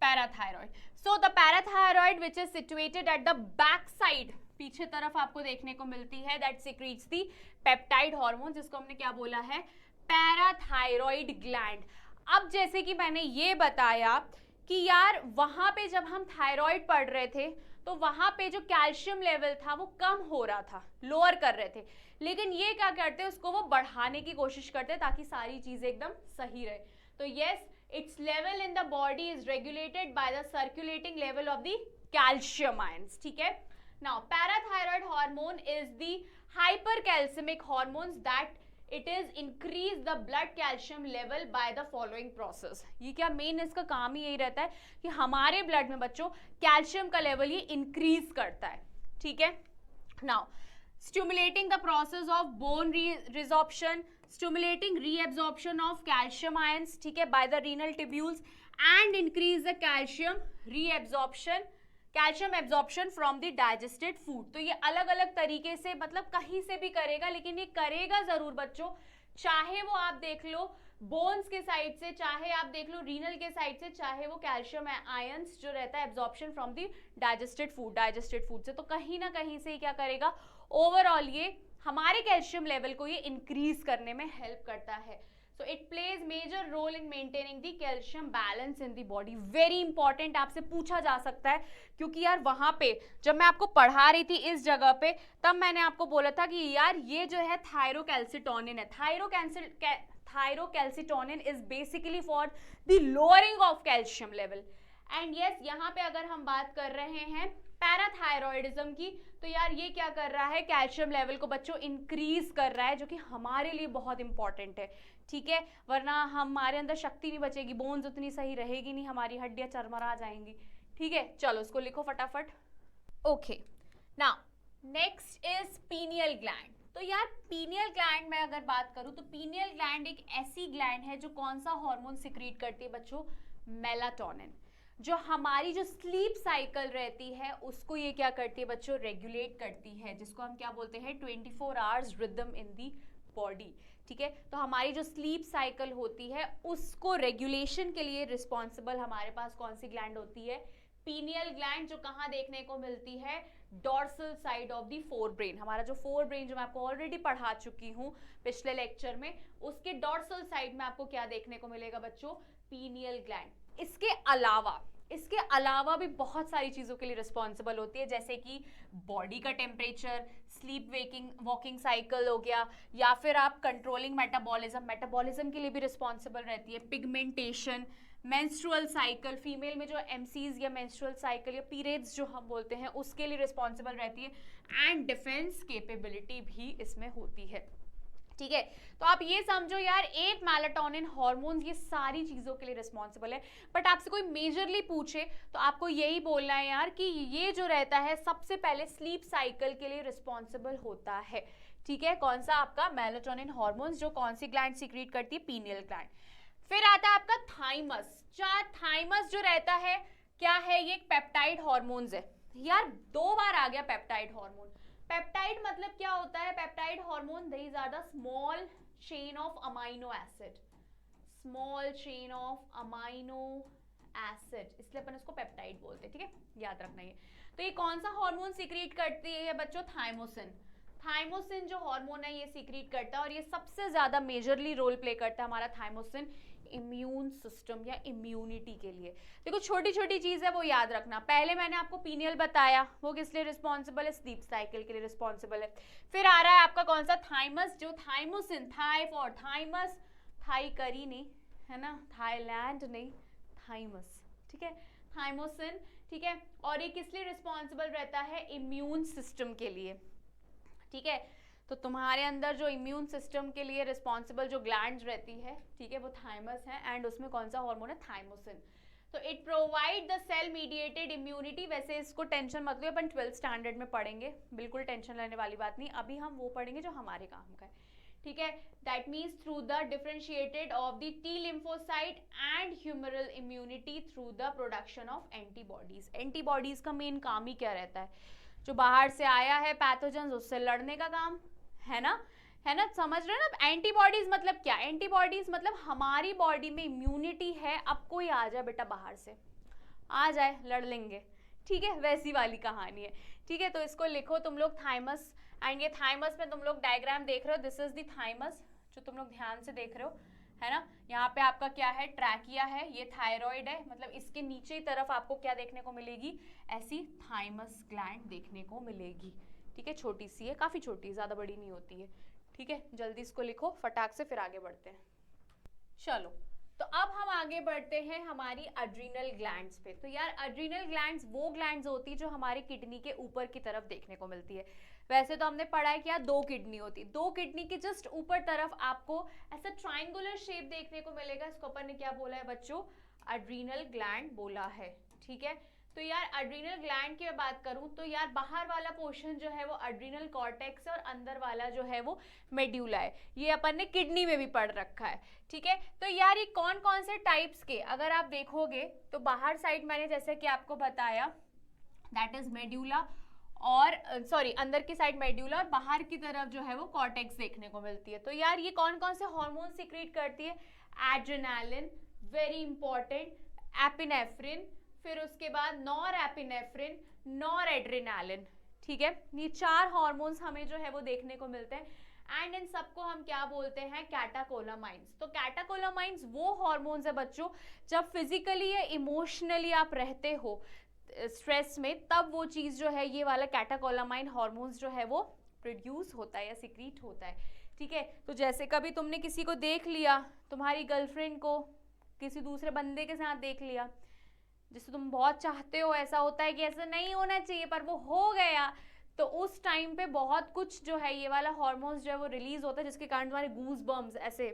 parathyroid. So the parathyroid which is situated at the back side, पीछे तरफ आपको देखने को मिलती है, that secretes the peptide hormone, जिसको हमने क्या बोला है, पैराथायरॉइड ग्लैंड। अब जैसे कि मैंने ये बताया कि यार वहां पे जब हम थायरॉइड पढ़ रहे थे तो वहां पे जो कैल्शियम लेवल था वो कम हो रहा था, लोअर कर रहे थे, लेकिन ये क्या करते हैं, उसको वो बढ़ाने की कोशिश करते हैं ताकि सारी चीजें एकदम सही रहे। तो yes, its level in the body is regulated by the circulating level of the calcium ions, ठीक है। Now parathyroid hormone is the hypercalcemic hormones that it is increase the blood calcium level by the following process। ये क्या main इसका काम ही यही रहता है कि हमारे ब्लड में बच्चों कैल्शियम का लेवल ये इंक्रीज करता है, ठीक है। Now stimulating the process of bone resorption, stimulating reabsorption of calcium ions, ठीक है, by the renal tubules, and increase the calcium absorption from the digested food। तो ये अलग अलग तरीके से, मतलब कहीं से भी करेगा, लेकिन ये करेगा जरूर बच्चों, चाहे वो आप देख लो बोन्स के साइड से, चाहे आप देख लो रीनल के साइड से, चाहे वो कैल्शियम आयंस जो रहता है absorption from the digested food से, तो कहीं ना कहीं से क्या करेगा, ओवरऑल ये हमारे कैल्शियम लेवल को ये इंक्रीज करने में हेल्प करता है। So it plays major role in maintaining the calcium balance in the body. Very important, आपसे पूछा जा सकता है, क्योंकि यार वहां पे जब मैं आपको पढ़ा रही थी इस जगह पे, तब मैंने आपको बोला था कि यार ये जो है थायरोकैल्सिटोनिन है, thyrocalcitonin is basically for the lowering of calcium level. And yes, यहाँ पे अगर हम बात कर रहे हैं पैराथायरॉइडिज्म की, तो यार ये क्या कर रहा है, कैल्शियम लेवल को बच्चों इंक्रीज कर रहा है, जो कि हमारे लिए बहुत इंपॉर्टेंट है, ठीक है, वरना हमारे अंदर शक्ति नहीं बचेगी, बोन्स उतनी सही रहेगी नहीं, हमारी हड्डियां चरमरा जाएंगी, ठीक है। चलो इसको लिखो फटाफट। Okay, now next is pineal gland. तो यार पीनियल ग्लैंड में अगर बात करूं तो पीनियल ग्लैंड एक ऐसी ग्लैंड है जो कौन सा हार्मोन सिक्रीट करती है बच्चों, मेलाटोनिन। जो हमारी जो स्लीप साइकिल रहती है उसको ये क्या करती है बच्चों, रेगुलेट करती है, जिसको हम क्या बोलते हैं, 24 hours rhythm in the body, ठीक है। तो हमारी जो स्लीप साइकिल होती है उसको रेगुलेशन के लिए रिस्पॉन्सिबल हमारे पास कौन सी ग्लैंड होती है, पीनियल ग्लैंड, जो कहाँ देखने को मिलती है, dorsal side of the fore brain. हमारा जो फोर ब्रेन जो मैं आपको ऑलरेडी पढ़ा चुकी हूँ पिछले लेक्चर में, उसके डॉर्सल साइड में आपको क्या देखने को मिलेगा बच्चों, पीनियल ग्लैंड। इसके अलावा भी बहुत सारी चीज़ों के लिए रिस्पॉन्सिबल होती है, जैसे कि बॉडी का temperature, sleep waking walking cycle हो गया, या फिर आप कंट्रोलिंग मेटाबॉलिज्म के लिए भी रिस्पॉन्सिबल रहती है, पिगमेंटेशन, मेंस्ट्रुअल साइकिल, फीमेल में जो एमसीज या मेंस्ट्रुअल साइकिल या पीरियड्स जो हम बोलते हैं उसके लिए रिस्पॉन्सिबल रहती है, एंड डिफेंस कैपेबिलिटी भी इसमें होती है, ठीक है। तो आप ये समझो यार, एक मेलाटोनिन हार्मोन ये सारी चीजों के लिए रिस्पॉन्सिबल है। बट आपसे कोई मेजरली पूछे तो आपको यही बोलना है यार कि ये जो रहता है सबसे पहले स्लीप साइकिल के लिए रिस्पॉन्सिबल होता है, ठीक है। कौन सा, आपका मेलाटोनिन हार्मोन, जो कौन सी ग्लैंड सीक्रेट करती है, पीनियल ग्लैंड। फिर आता है आपका थाइमस। थाइमस जो रहता है क्या है, ये एक पेप्टाइड हार्मोन्स है। यार 2 बार आ गया पेप्टाइड हार्मोन। पेप्टाइड मतलब क्या होता है, peptide hormone these are the small chain of amino acid, small chain of amino acid, इसलिए अपन इसको पेप्टाइड बोलते हैं, ठीक है, याद रखना ये। तो ये कौन सा हार्मोन सीक्रेट करती है बच्चों, थाइमोसिन। थाइमोसिन जो हार्मोन है ये सीक्रेट करता है, और ये सबसे ज्यादा मेजरली रोल प्ले करता है हमारा थाइमोसिन इम्यून सिस्टम या इम्यूनिटी के लिए। देखो छोटी छोटी चीज है वो याद रखना। पहले मैंने आपको पीनियल बताया, वो किस लिए रिस्पॉन्सिबल है, स्लीप साइकिल के लिए रिस्पॉन्सिबल है। फिर आ रहा है आपका कौन सा, थाइमस, जो thymosin, thy for thymus, Thai curry नहीं है ना, थाईलैंड नहीं, थाइमस, ठीक है, थाइमोसिन, ठीक है। और ये किस लिए रिस्पॉन्सिबल रहता है, इम्यून सिस्टम के लिए, ठीक है। तो तुम्हारे अंदर जो इम्यून सिस्टम के लिए रिस्पॉन्सिबल जो ग्लैंड्स रहती है, ठीक है, वो थाइमस है, एंड उसमें कौन सा हार्मोन है, थाइमोसिन। तो it provide the cell mediated immunity. वैसे इसको टेंशन मत लो, अपन 12th स्टैंडर्ड में पढ़ेंगे, बिल्कुल टेंशन लेने वाली बात नहीं। अभी हम वो पढ़ेंगे जो हमारे काम का है, ठीक है। That means through the differentiated of the T lymphocyte and humoral immunity through the production of antibodies. Antibodies का मेन काम ही क्या रहता है, जो बाहर से आया है पैथोजन, उससे लड़ने का काम है ना, है ना, समझ रहे हो ना। एंटीबॉडीज मतलब क्या, एंटीबॉडीज मतलब हमारी बॉडी में इम्यूनिटी है, अब कोई आ जाए बेटा बाहर से, आ जाए लड़ लेंगे, ठीक है, वैसी वाली कहानी है, ठीक है। तो इसको लिखो तुम लोग थाइमस, एंड ये थाइमस में तुम लोग डायग्राम देख रहे हो, दिस इज द थाइमस जो तुम लोग ध्यान से देख रहे हो, है ना। यहाँ पे आपका क्या है, ट्रैकिया है, ये थायराइड है, मतलब इसके नीचे ही तरफ आपको क्या देखने को मिलेगी, ऐसी थाइमस ग्लैंड देखने को मिलेगी, ठीक है। छोटी सी है, काफी छोटी, ज्यादा बड़ी नहीं होती है, ठीक है। जल्दी इसको लिखो फटाक से, फिर आगे बढ़ते हैं। चलो, तो अब हम आगे बढ़ते हैं हमारी एड्रिनल ग्लैंड्स पे। तो यार एड्रिनल ग्लैंड्स वो ग्लैंड्स होती है जो हमारी किडनी के ऊपर की तरफ देखने को मिलती है। वैसे तो हमने पढ़ा है कि यार 2 किडनी होती है, 2 किडनी के जस्ट ऊपर तरफ आपको ऐसा ट्राइंगुलर शेप देखने को मिलेगा। इसको अपन ने क्या बोला है बच्चों, एड्रिनल ग्लैंड बोला है, ठीक है। तो यार एड्रिनल ग्लैंड की मैं बात करूं तो यार बाहर वाला पोर्शन जो है वो एड्रिनल कॉर्टेक्स है, और अंदर वाला जो है वो मेड्यूला है। ये अपन ने किडनी में भी पढ़ रखा है, ठीक है। तो यार ये कौन कौन से टाइप्स के अगर आप देखोगे तो बाहर साइड मैंने जैसे कि आपको बताया दैट इज मेड्यूला, और सॉरी अंदर की साइड मेड्यूला, और बाहर की तरफ जो है वो कॉर्टेक्स देखने को मिलती है। तो यार ये कौन कौन से हार्मोन सीक्रेट करती है, एड्रेनालिन, वेरी इंपॉर्टेंट, एपिनेफ्रिन, फिर उसके बाद नॉर एपिनेफ्रिन, नॉर एड्रेनालिन, ठीक है। ये 4 हार्मोन्स हमें जो है वो देखने को मिलते हैं, एंड इन सबको हम क्या बोलते हैं, कैटाकोलामाइंस। तो कैटाकोलामाइंस वो हार्मोन्स है बच्चों, जब फिजिकली या इमोशनली आप रहते हो स्ट्रेस में, तब वो चीज जो है ये वाला कैटाकोलामाइन हार्मोन्स जो है वो प्रोड्यूस होता है या सिक्रीट होता है, ठीक है। तो जैसे कभी तुमने किसी को देख लिया, तुम्हारी गर्लफ्रेंड को किसी दूसरे बंदे के साथ देख लिया जिसे तुम बहुत चाहते हो, ऐसा होता है कि ऐसा नहीं होना चाहिए पर वो हो गया, तो उस टाइम पे बहुत कुछ जो है ये वाला हार्मोन्स जो है वो रिलीज होता है, जिसके कारण तुम्हारे गूज बम्स, ऐसे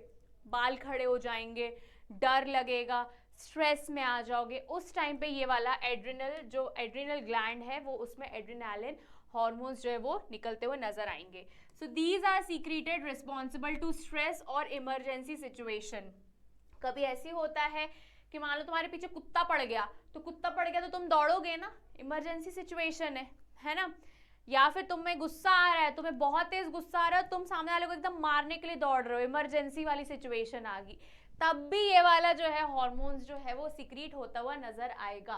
बाल खड़े हो जाएंगे, डर लगेगा, स्ट्रेस में आ जाओगे। उस टाइम पे ये वाला एड्रिनल जो एड्रिनल ग्लैंड है वो उसमें एड्रेनालिन हार्मोन्स जो है वो निकलते हुए नजर आएंगे। So these are secreted responsible to stress और इमरजेंसी सिचुएशन। कभी ऐसी होता है कि मान लो तुम्हारे पीछे कुत्ता पड़ गया, तो कुत्ता पड़ गया तो तुम दौड़ोगे ना, इमरजेंसी सिचुएशन है ना। या फिर तुम्हें गुस्सा आ रहा है, तुम्हें बहुत तेज गुस्सा आ रहा है, तुम सामने वाले को एकदम मारने के लिए दौड़ रहे हो, इमरजेंसी वाली सिचुएशन आ गई, तब भी ये वाला जो है हार्मोन्स जो है वो सीक्रेट होता हुआ नजर आएगा।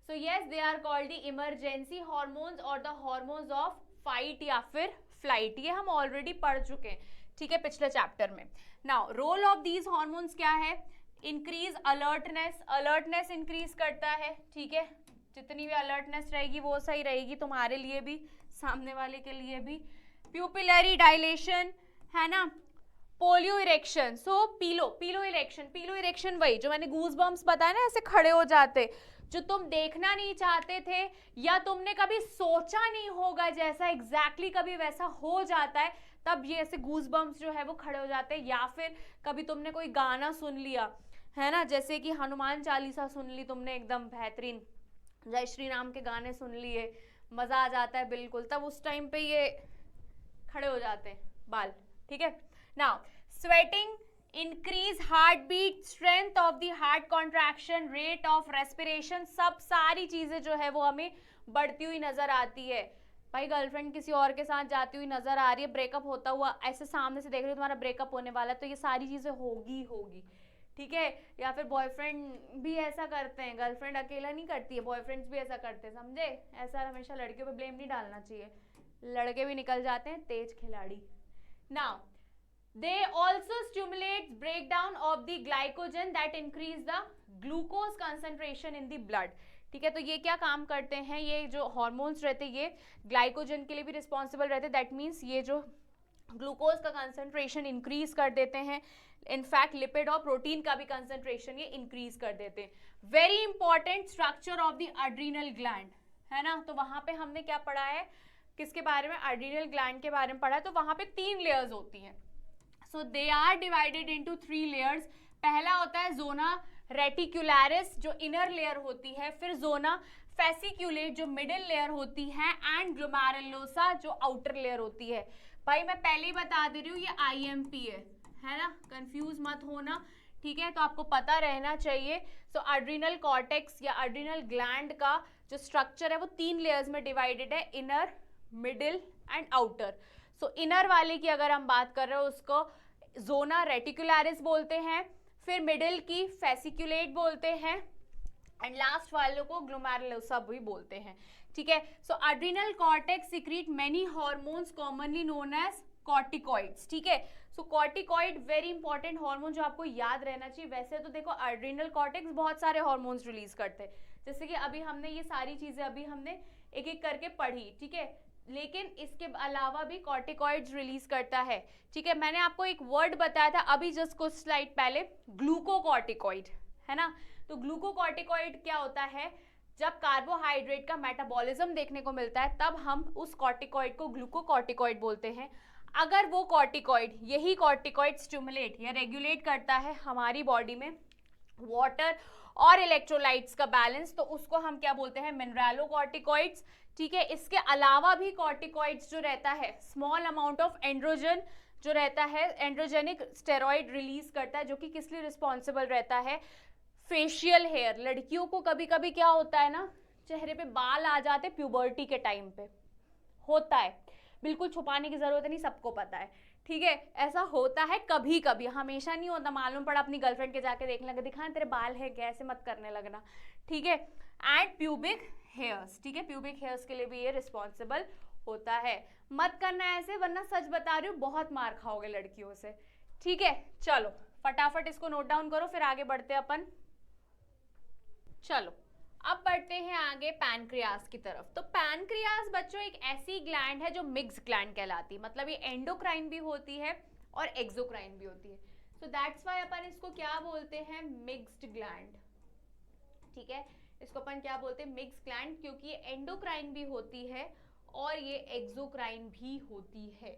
So yes, they are called the emergency hormones और द हार्मोन्स ऑफ फाइट या फिर फ्लाइट। ये हम ऑलरेडी पढ़ चुके हैं, ठीक है, पिछले चैप्टर में। Now role of these hormones क्या है, इंक्रीज अलर्टनेस, अलर्टनेस इंक्रीज करता है, ठीक है। जितनी भी अलर्टनेस रहेगी वो सही रहेगी तुम्हारे लिए भी, सामने वाले के लिए भी। प्यूपिलरी डायलेशन, है ना, पोलियो इरेक्शन, सो पीलो इरेक्शन वही जो मैंने गूज बम्स बताया ना, ऐसे खड़े हो जाते, जो तुम देखना नहीं चाहते थे या तुमने कभी सोचा नहीं होगा जैसा एग्जैक्टली कभी वैसा हो जाता है, तब ये ऐसे गूज बम्स जो है वो खड़े हो जाते हैं। या फिर कभी तुमने कोई गाना सुन लिया, है ना, जैसे कि हनुमान चालीसा सुन ली तुमने, एकदम बेहतरीन जय श्री राम के गाने सुन लिए, मजा आ जाता है बिल्कुल, तब उस टाइम पे ये खड़े हो जाते हैं बाल, ठीक है। Now sweating increase heartbeat, strength of the heart contraction, rate of respiration, सब सारी चीजें जो है वो हमें बढ़ती हुई नजर आती है। भाई गर्लफ्रेंड किसी और के साथ जाती हुई नजर आ रही है, ब्रेकअप होता हुआ ऐसे सामने से देख रही हो, तुम्हारा ब्रेकअप होने वाला है, तो ये सारी चीजें होगी, ठीक है। या फिर बॉयफ्रेंड भी ऐसा करते हैं, गर्लफ्रेंड अकेला नहीं करती है, बॉयफ्रेंड्स भी ऐसा करते हैं, समझे। ऐसा हमेशा लड़कियों पे ब्लेम नहीं डालना चाहिए, लड़के भी निकल जाते हैं तेज खिलाड़ी। Now they also stimulate breakdown of the glycogen that increase the glucose concentration in the blood, ठीक है। तो ये क्या काम करते हैं, ये जो हॉर्मोन्स रहते हैं ये ग्लाइकोजन के लिए भी रिस्पॉन्सिबल रहते हैं, दैट मीन्स ये जो ग्लूकोज का कंसंट्रेशन इंक्रीज कर देते हैं, इनफैक्ट लिपिड और प्रोटीन का भी कंसंट्रेशन ये इंक्रीज कर देते हैं। Very important structure of the adrenal gland, है ना। तो वहां पे हमने क्या पढ़ा है, किसके बारे में, एड्रीनल ग्लैंड के बारे में पढ़ा है। तो वहां पे 3 लेयर्स होती हैं, so they are divided into 3 layers. पहला होता है जोना रेटिकुलरिस जो इनर लेयर होती है, फिर जोना फेसिक्यूलेट जो मिडिल लेयर होती है, एंड ग्लोमेरुलोसा जो आउटर लेयर होती है। भाई मैं पहले ही बता दे रही हूँ ये IMP है ना, कंफ्यूज मत होना, ठीक है। तो आपको पता रहना चाहिए। सो एड्रीनल कॉर्टेक्स या एड्रीनल ग्लैंड का जो स्ट्रक्चर है वो 3 लेयर्स में डिवाइडेड है, inner, middle and outer. So inner वाले की अगर हम बात कर रहे हो उसको जोना रेटिकुलरिस बोलते हैं, फिर मिडिल की फेसिक्यूलेट बोलते हैं, एंड लास्ट वालों को ग्लोमेरुलोसा भी बोलते हैं, ठीक है। So adrenal cortex secrete many hormones commonly known as corticoids, ठीक है। So corticoid very important hormone जो आपको याद रहना चाहिए। वैसे तो देखो एड्रीनल कॉर्टेक्स बहुत सारे हार्मोन्स रिलीज करते हैं, जैसे कि अभी हमने ये सारी चीजें अभी हमने एक एक करके पढ़ी, ठीक है, लेकिन इसके अलावा भी कॉर्टिकॉइड्स रिलीज करता है, ठीक है। मैंने आपको एक वर्ड बताया था अभी जस्ट कुछ स्लाइड पहले, ग्लूकोकॉर्टिकॉइड, है ना। तो ग्लूकोकॉर्टिकॉइड क्या होता है, जब कार्बोहाइड्रेट का मेटाबॉलिज्म देखने को मिलता है तब हम उस कॉर्टिकॉइड को ग्लूकोकॉर्टिकॉइड बोलते हैं। अगर वो कॉर्टिकॉइड, यही कॉर्टिकॉइड स्टिमुलेट या रेगुलेट करता है हमारी बॉडी में वाटर और इलेक्ट्रोलाइट्स का बैलेंस, तो उसको हम क्या बोलते हैं, मिनरलोकॉर्टिकॉइड्स, ठीक है। इसके अलावा भी कॉर्टिकॉइड्स जो रहता है, स्मॉल अमाउंट ऑफ एंड्रोजन जो रहता है, एंड्रोजेनिक स्टेरॉइड रिलीज करता है, जो कि किस लिए रिस्पॉन्सिबल रहता है, फेशियल हेयर। लड़कियों को कभी कभी क्या होता है ना, चेहरे पे बाल आ जाते प्यूबर्टी के टाइम पे, होता है, बिल्कुल छुपाने की जरूरत नहीं, सबको पता है, ठीक है। ऐसा होता है कभी कभी, हमेशा नहीं होता। मालूम पड़ा अपनी गर्लफ्रेंड के जाके देखने लगा, दिखा तेरे बाल है क्या, ऐसे मत करने लगना, ठीक है। एंड प्यूबिक हेयर्स, ठीक है, प्यूबिक हेयर्स के लिए भी ये रिस्पॉन्सिबल होता है। मत करना ऐसे, वरना सच बता रही हूँ बहुत मार खाओगे लड़कियों से, ठीक है। चलो फटाफट इसको नोट डाउन करो, फिर आगे बढ़ते हैं अपन। चलो अब बढ़ते हैं आगे पैनक्रियास की तरफ। तो पैनक्रियास बच्चों एक ऐसी ग्लैंड है जो मिक्स ग्लैंड कहलाती है, मतलब ये एंडोक्राइन भी होती है और एक्सोक्राइन भी होती है। सो दैट्स व्हाई अपन इसको क्या बोलते हैं, मिक्स्ड ग्लैंड, ठीक है। इसको अपन क्या बोलते हैं, मिक्स ग्लैंड, क्योंकि ये एंडोक्राइन भी होती है और ये एक्सोक्राइन भी होती है।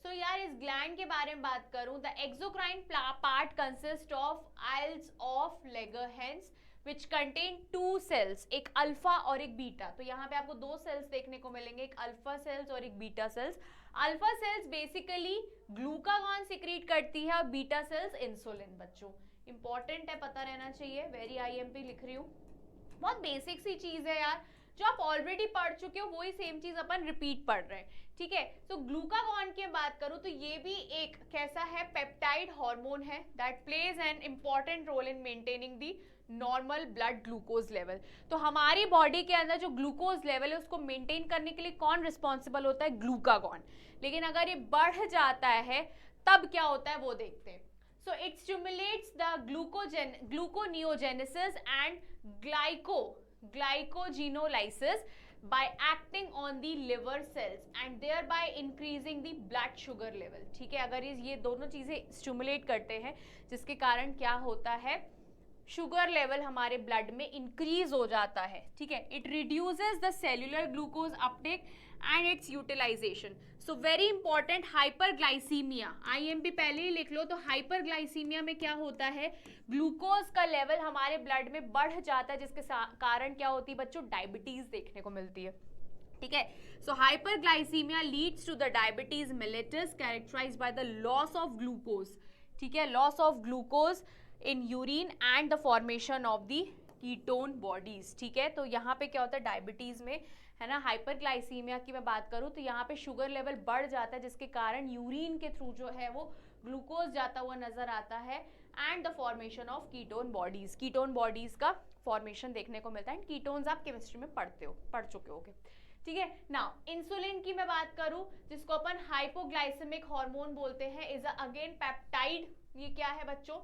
सो यार इस ग्लैंड के बारे में बात करूं, the exocrine part consist of islets of Langerhans which contain 2 cells, एक अल्फा और एक बीटा। तो यहाँ पे आपको 2 सेल्स देखने को मिलेंगे, एक अल्फा सेल्स और एक beta cells. Alpha cells basically glucagon secrete करती है और बीटा सेल्स इंसुलिन। बच्चों इंपॉर्टेंट है, पता रहना चाहिए, वेरी IMP लिख रही हूँ, बहुत बेसिक सी चीज है यार, जो आप ऑलरेडी पढ़ चुके हो वही सेम चीज अपन रिपीट पढ़ रहे हैं, ठीक है। तो ग्लूकागॉन की बात करूं तो ये भी एक कैसा है, पेप्टाइड हार्मोन है that plays an important role in maintaining the normal blood glucose level. तो हमारी बॉडी के अंदर जो ग्लूकोज लेवल है उसको मेंटेन करने के लिए कौन रिस्पॉन्सिबल होता है, ग्लूकागॉन। लेकिन अगर ये बढ़ जाता है तब क्या होता है वो देखते हैं। So it stimulates the gluconeogenesis and glycogenolysis by acting on the liver cells and thereby increasing the blood sugar level, ठीक है। अगर ये दोनों चीजें स्टिमुलेट करते हैं जिसके कारण क्या होता है, शुगर लेवल हमारे ब्लड में इंक्रीज हो जाता है, ठीक है। It reduces the cellular glucose uptake and its utilisation. So very important, hyperglycaemia, IMP पहले ही लिख लो। तो हाइपरग्लाइसीमिया में क्या होता है, ग्लूकोज का लेवल हमारे ब्लड में बढ़ जाता है, जिसके कारण क्या होती है बच्चों, डायबिटीज देखने को मिलती है, ठीक है। So hyperglycaemia leads to the diabetes mellitus characterised by the loss of glucose, ठीक है, loss of glucose in urine and the formation of the ketone bodies. ठीक है, तो यहाँ पे क्या होता है डायबिटीज में, है ना, हाइपरग्लाइसीमिया की मैं बात करूँ तो यहाँ पे शुगर लेवल बढ़ जाता है, जिसके कारण यूरिन के थ्रू जो है वो ग्लूकोज जाता हुआ नजर आता है and the formation of ketone bodies, ketone bodies का फॉर्मेशन देखने को मिलता है। कीटोन्स आप केमिस्ट्री में पढ़ चुके होगे। ठीक है, नाउ इंसुलिन की मैं बात करूं जिसको अपन हाइपोग्लाइसेमिक हार्मोन बोलते हैं, इज अगेन पेप्टाइड। ये क्या है बच्चों,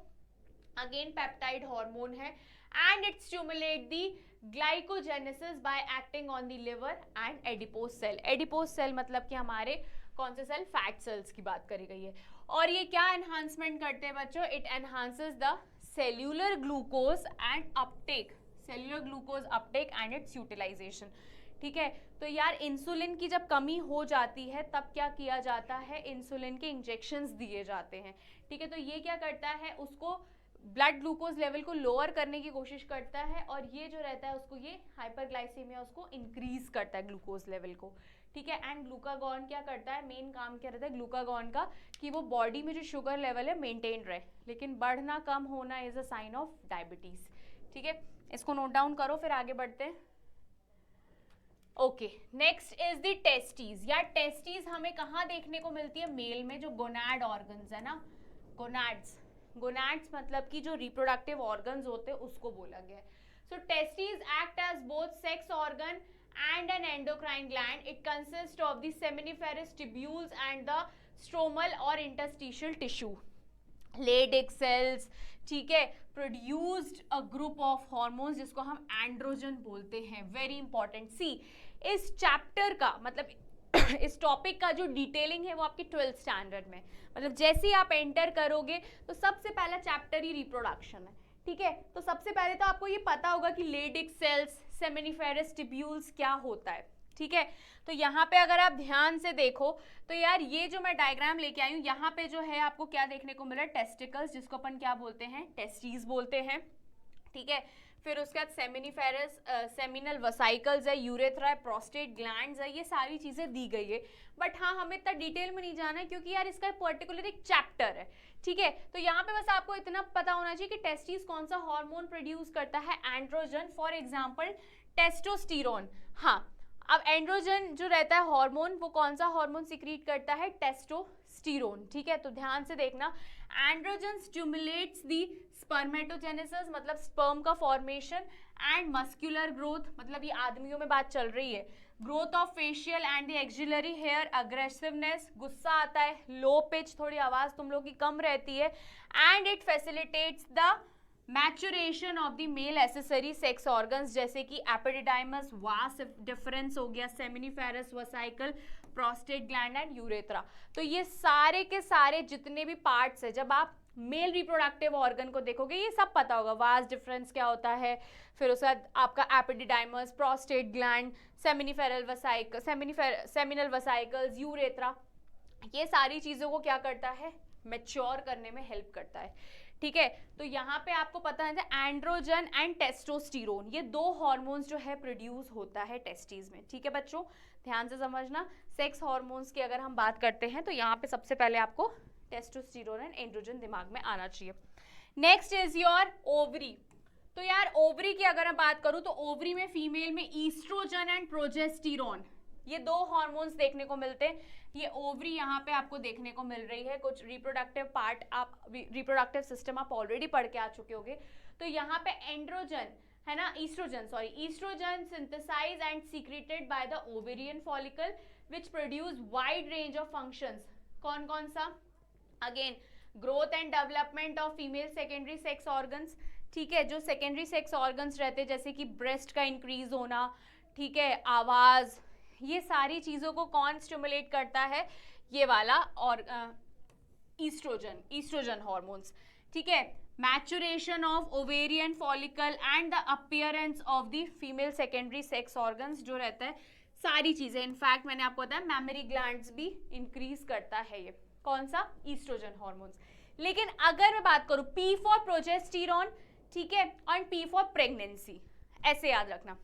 अगेन पेप्टाइड हार्मोन है and it stimulate the glycogenesis by acting on the liver and adipose cell. Adipose cell मतलब कि हमारे कौन से सेल, फैट सेल्स की बात करी गई है। और ये क्या एनहांसमेंट करते हैं बच्चों, it enhances the cellular glucose and uptake, cellular glucose uptake and its utilization. ठीक है, तो यार इंसुलिन की जब कमी हो जाती है तब क्या किया जाता है, इंसुलिन के इंजेक्शंस दिए जाते हैं। ठीक है, तो ये क्या करता है, उसको ब्लड ग्लूकोज लेवल को लोअर करने की कोशिश करता है, और ये जो रहता है उसको, ये हाइपरग्लाइसीमिया उसको इंक्रीज करता है ग्लूकोज लेवल को। ठीक है, एंड ग्लूकागॉन क्या करता है, मेन काम क्या रहता है ग्लूकागॉन का, कि वो बॉडी में जो शुगर लेवल है मेंटेन रहे, लेकिन बढ़ना कम होना is a sign of diabetes. ठीक है, इसको नोट डाउन करो, फिर आगे बढ़ते हैं। Okay, next is the testes. यार टेस्टीज हमें कहाँ देखने को मिलती है, मेल में, जो गोनाड ऑर्गन्स है ना, गोनाड्स, गोनाड्स मतलब कि जो रिप्रोडक्टिव ऑर्गन्स होते हैं उसको बोला गया है। So testes act as both sex organ and an endocrine gland. It consists of the seminiferous tubules and the stromal or interstitial tissue. Leydig cells, ठीक है, produced a group of hormones जिसको हम एंड्रोजन बोलते हैं। Very important. सी, इस chapter का मतलब इस टॉपिक का जो डिटेलिंग है वो आपके 12th स्टैंडर्ड में, मतलब जैसे ही आप एंटर करोगे तो सबसे पहला चैप्टर ही रिप्रोडक्शन है। ठीक है, तो सबसे पहले तो आपको ये पता होगा कि लेडिक सेल्स, सेमिनिफेरस ट्यूब्यूल्स क्या होता है। ठीक है, तो यहाँ पे अगर आप ध्यान से देखो तो यार ये जो मैं डायग्राम लेके आई हूँ, यहाँ पे जो है आपको क्या देखने को मिला, टेस्टिकल्स, जिसको अपन क्या बोलते हैं, टेस्टीज बोलते हैं। ठीक है, फिर उसके बाद सेमिनिफेरस, सेमिनल वसाइकल्स है, यूरेथ्रा है, प्रोस्टेट ग्लैंड्स है, ये सारी चीजें दी गई है। बट हाँ, हमें इतना डिटेल में नहीं जाना है क्योंकि यार इसका पर्टिकुलर एक चैप्टर है। ठीक है, तो यहाँ पे बस आपको इतना पता होना चाहिए कि टेस्टिस कौन सा हार्मोन प्रोड्यूस करता है, एंड्रोजन, फॉर एग्जांपल टेस्टोस्टेरोन। हाँ, अब एंड्रोजन जो रहता है हार्मोन, वो कौन सा हार्मोन सिक्रीट करता है, टेस्टोस्टेरोन। ठीक है, तो ध्यान से देखना, एंड्रोजन स्टिमुलेट्स दी स्पर्मेटोजेनेसिस मतलब स्पर्म का फॉर्मेशन एंड मस्कुलर ग्रोथ, मतलब ये आदमियों में बात चल रही है, growth of facial and the axillary hair, aggressiveness, गुस्सा आता है, लो पिच, थोड़ी आवाज तुम लोग की कम रहती है, and it facilitates the maturation of the male accessory sex organs जैसे कि एपिडिडाइमस, वास डिफरेंस हो गया, seminiferous vesicle, prostate gland and urethra. तो ये सारे के सारे जितने भी पार्ट्स है, जब आप मेल रिप्रोडक्टिव ऑर्गन को देखोगे ये सब पता होगा, वास डिफरेंस क्या होता है, फिर उसके बाद आपका epididymis, prostate gland, seminiferous vesicle, seminal vesicles, urethra, ये सारी चीजों को क्या करता है, मैच्योर करने में हेल्प करता है। ठीक है, तो यहाँ पे आपको पता है एंड्रोजन एंड टेस्टोस्टेरोन, ये दो हार्मोन्स जो है प्रोड्यूस होता है टेस्टिस में। ठीक है बच्चों, ध्यान से समझना, सेक्स हार्मोन्स की अगर हम बात करते हैं तो यहाँ पे सबसे पहले आपको टेस्टोस्टेरोन एंड एंड्रोजन दिमाग में आना चाहिए। Next is your ovary. तो यार ओवरी की अगर मैं बात करूं तो ओवरी में फीमेल में ईस्ट्रोजन एंड प्रोजेस्टेरोन, ये दो हार्मोन्स देखने को मिलते हैं। ये ओवरी यहाँ पे आपको देखने को मिल रही है, कुछ रिप्रोडक्टिव पार्ट, आप रिप्रोडक्टिव सिस्टम आप ऑलरेडी पढ़ के आ चुके होंगे। तो यहाँ पे एंड्रोजन है ना, estrogen synthesize and secreted by the ovarian follicle which produce wide range of functions. कौन कौन सा, again growth and development of female secondary sex organs. ठीक है, जो सेकेंडरी सेक्स ऑर्गन्स रहते हैं जैसे कि ब्रेस्ट का इंक्रीज होना, ठीक है, आवाज, ये सारी चीजों को कौन स्टिमुलेट करता है, ये वाला और ईस्ट्रोजन हार्मोन्स। ठीक है, maturation of ovarian follicle and the appearance of the female secondary sex organs जो रहता है, सारी चीजें, इनफैक्ट मैंने आपको बताया मैमरी ग्लैंड्स भी इंक्रीज करता है, ये कौन सा, ईस्ट्रोजन हार्मोन्स। लेकिन अगर मैं बात करूं P फॉर प्रोजेस्टेरोन, ठीक है, और P फॉर प्रेगनेंसी, ऐसे याद रखना,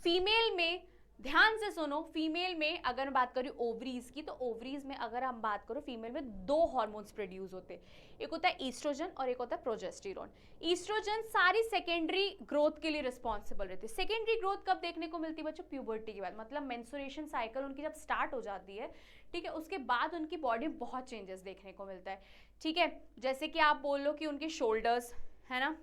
फीमेल में ध्यान से सुनो, फीमेल में अगर मैं बात करूँ ओवरीज की, तो ओवरीज में अगर हम बात करो फीमेल में 2 हार्मोन्स प्रोड्यूस होते हैं, एक होता है ईस्ट्रोजन और एक होता है प्रोजेस्टेरोन। ईस्ट्रोजन सारी सेकेंडरी ग्रोथ के लिए रिस्पॉन्सिबल रहती है। सेकेंडरी ग्रोथ कब देखने को मिलती है बच्चों? प्यूबर्टी के बाद, मतलब मेंस्ट्रुएशन साइकिल उनकी जब स्टार्ट हो जाती है, ठीक है, उसके बाद उनकी बॉडी में बहुत चेंजेस देखने को मिलता है, ठीक है। जैसे कि आप बोल लो कि उनके शोल्डर्स, है ना,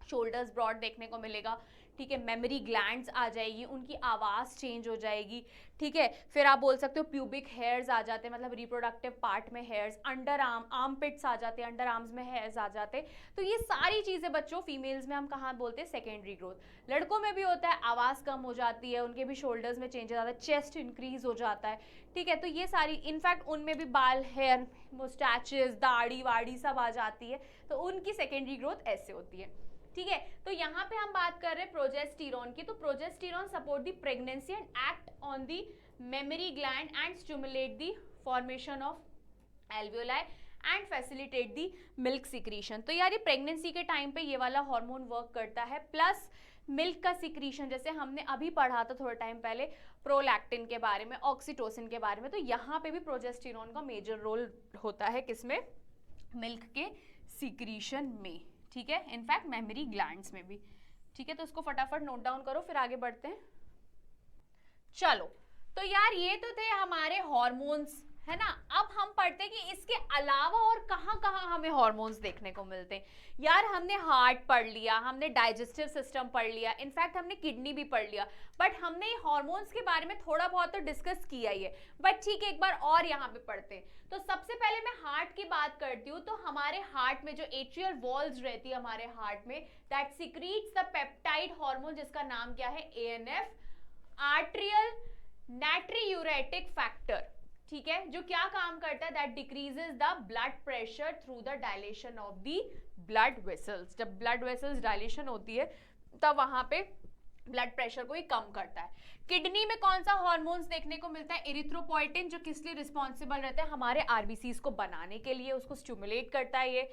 शोल्डर्स ब्रॉड देखने को मिलेगा, ठीक है, मेमोरी ग्लैंड्स आ जाएगी, उनकी आवाज़ चेंज हो जाएगी, ठीक है। फिर आप बोल सकते हो प्यूबिक हेयर्स आ जाते हैं, मतलब रिप्रोडक्टिव पार्ट में हेयर्स, अंडर आर्म पिट्स आ जाते हैं, अंडर आर्म्स में हेयर्स आ जाते हैं। तो ये सारी चीज़ें बच्चों फीमेल्स में हम कहाँ बोलते हैं? Secondary growth. लड़कों में भी होता है, आवाज़ कम हो जाती है, उनके भी शोल्डर्स में चेंजेस आता है, चेस्ट इंक्रीज हो जाता है, ठीक है। तो ये सारी, इनफैक्ट उनमें भी बाल, हेयर, मुस्टैचेस, दाढ़ी वाड़ी सब आ जाती है, तो उनकी सेकेंडरी ग्रोथ ऐसे होती है, ठीक है। तो यहाँ पे हम बात कर रहे हैं प्रोजेस्टेरोन की। तो progesterone support the pregnancy and act on the memory gland and stimulate the formation of alveoli and facilitate the milk secretion. तो यार ये प्रेगनेंसी के टाइम पे ये वाला हार्मोन वर्क करता है, प्लस मिल्क का सिक्रीशन, जैसे हमने अभी पढ़ा था थोड़ा टाइम पहले प्रोलैक्टिन के बारे में, ऑक्सीटोसिन के बारे में, तो यहाँ पे भी प्रोजेस्टेरोन का मेजर रोल होता है, किसमें? मिल्क के सिक्रीशन में, ठीक है, इनफैक्ट मेमोरी ग्लैंड्स में भी, ठीक है। तो इसको फटाफट नोट डाउन करो, फिर आगे बढ़ते हैं। चलो, तो यार ये तो थे हमारे हार्मोन्स, है ना। अब हम पढ़ते हैं कि इसके अलावा और कहाँ कहाँ हमें हार्मोन्स देखने को मिलते हैं। यार हमने हार्ट पढ़ लिया, हमने डाइजेस्टिव सिस्टम पढ़ लिया, इनफैक्ट हमने किडनी भी पढ़ लिया, बट हमने हार्मोन्स के बारे में थोड़ा बहुत तो डिस्कस किया ही है, बट ठीक है, एक बार और यहाँ पे पढ़ते हैं। तो सबसे पहले मैं हार्ट की बात करती हूँ। तो हमारे हार्ट में जो एट्रियल वॉल्स रहती है हमारे हार्ट में, that secretes the peptide hormone, जिसका नाम क्या है? ANF, आर्ट्रियल नाट्रियूरेटिक फैक्टर, ठीक है, जो क्या काम करता है? That decreases the blood pressure through the dilation of the blood vessels. जब ब्लड वेसल्स डायलेशन होती है तब वहां पे ब्लड प्रेशर को ही कम करता है। किडनी में कौन सा हार्मोन्स देखने को मिलता है? इरिथ्रोपोइटिन, जो किस लिए रिस्पॉन्सिबल रहता है? हमारे आरबीसीज को बनाने के लिए, उसको स्टिमुलेट करता है ये।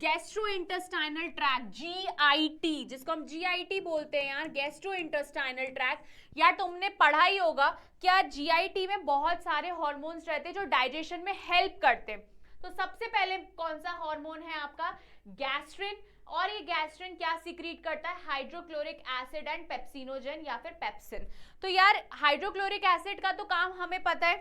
गैस्ट्रोइंटेस्टाइनल ट्रैक्ट, GIT, जिसको हम GIT बोलते हैं यार, गैस्ट्रोइंटेस्टाइनल ट्रैक्ट, यार तुमने पढ़ा ही होगा क्या? GIT में बहुत सारे हार्मोन्स रहते हैं जो डाइजेशन में हेल्प करते हैं। तो सबसे पहले कौन सा हार्मोन है आपका? गैस्ट्रिन। और ये गैस्ट्रिन क्या सिक्रीट करता है? हाइड्रोक्लोरिक एसिड एंड पेप्सिनोजन या फिर पेप्सिन। तो यार हाइड्रोक्लोरिक एसिड का तो काम हमें पता है,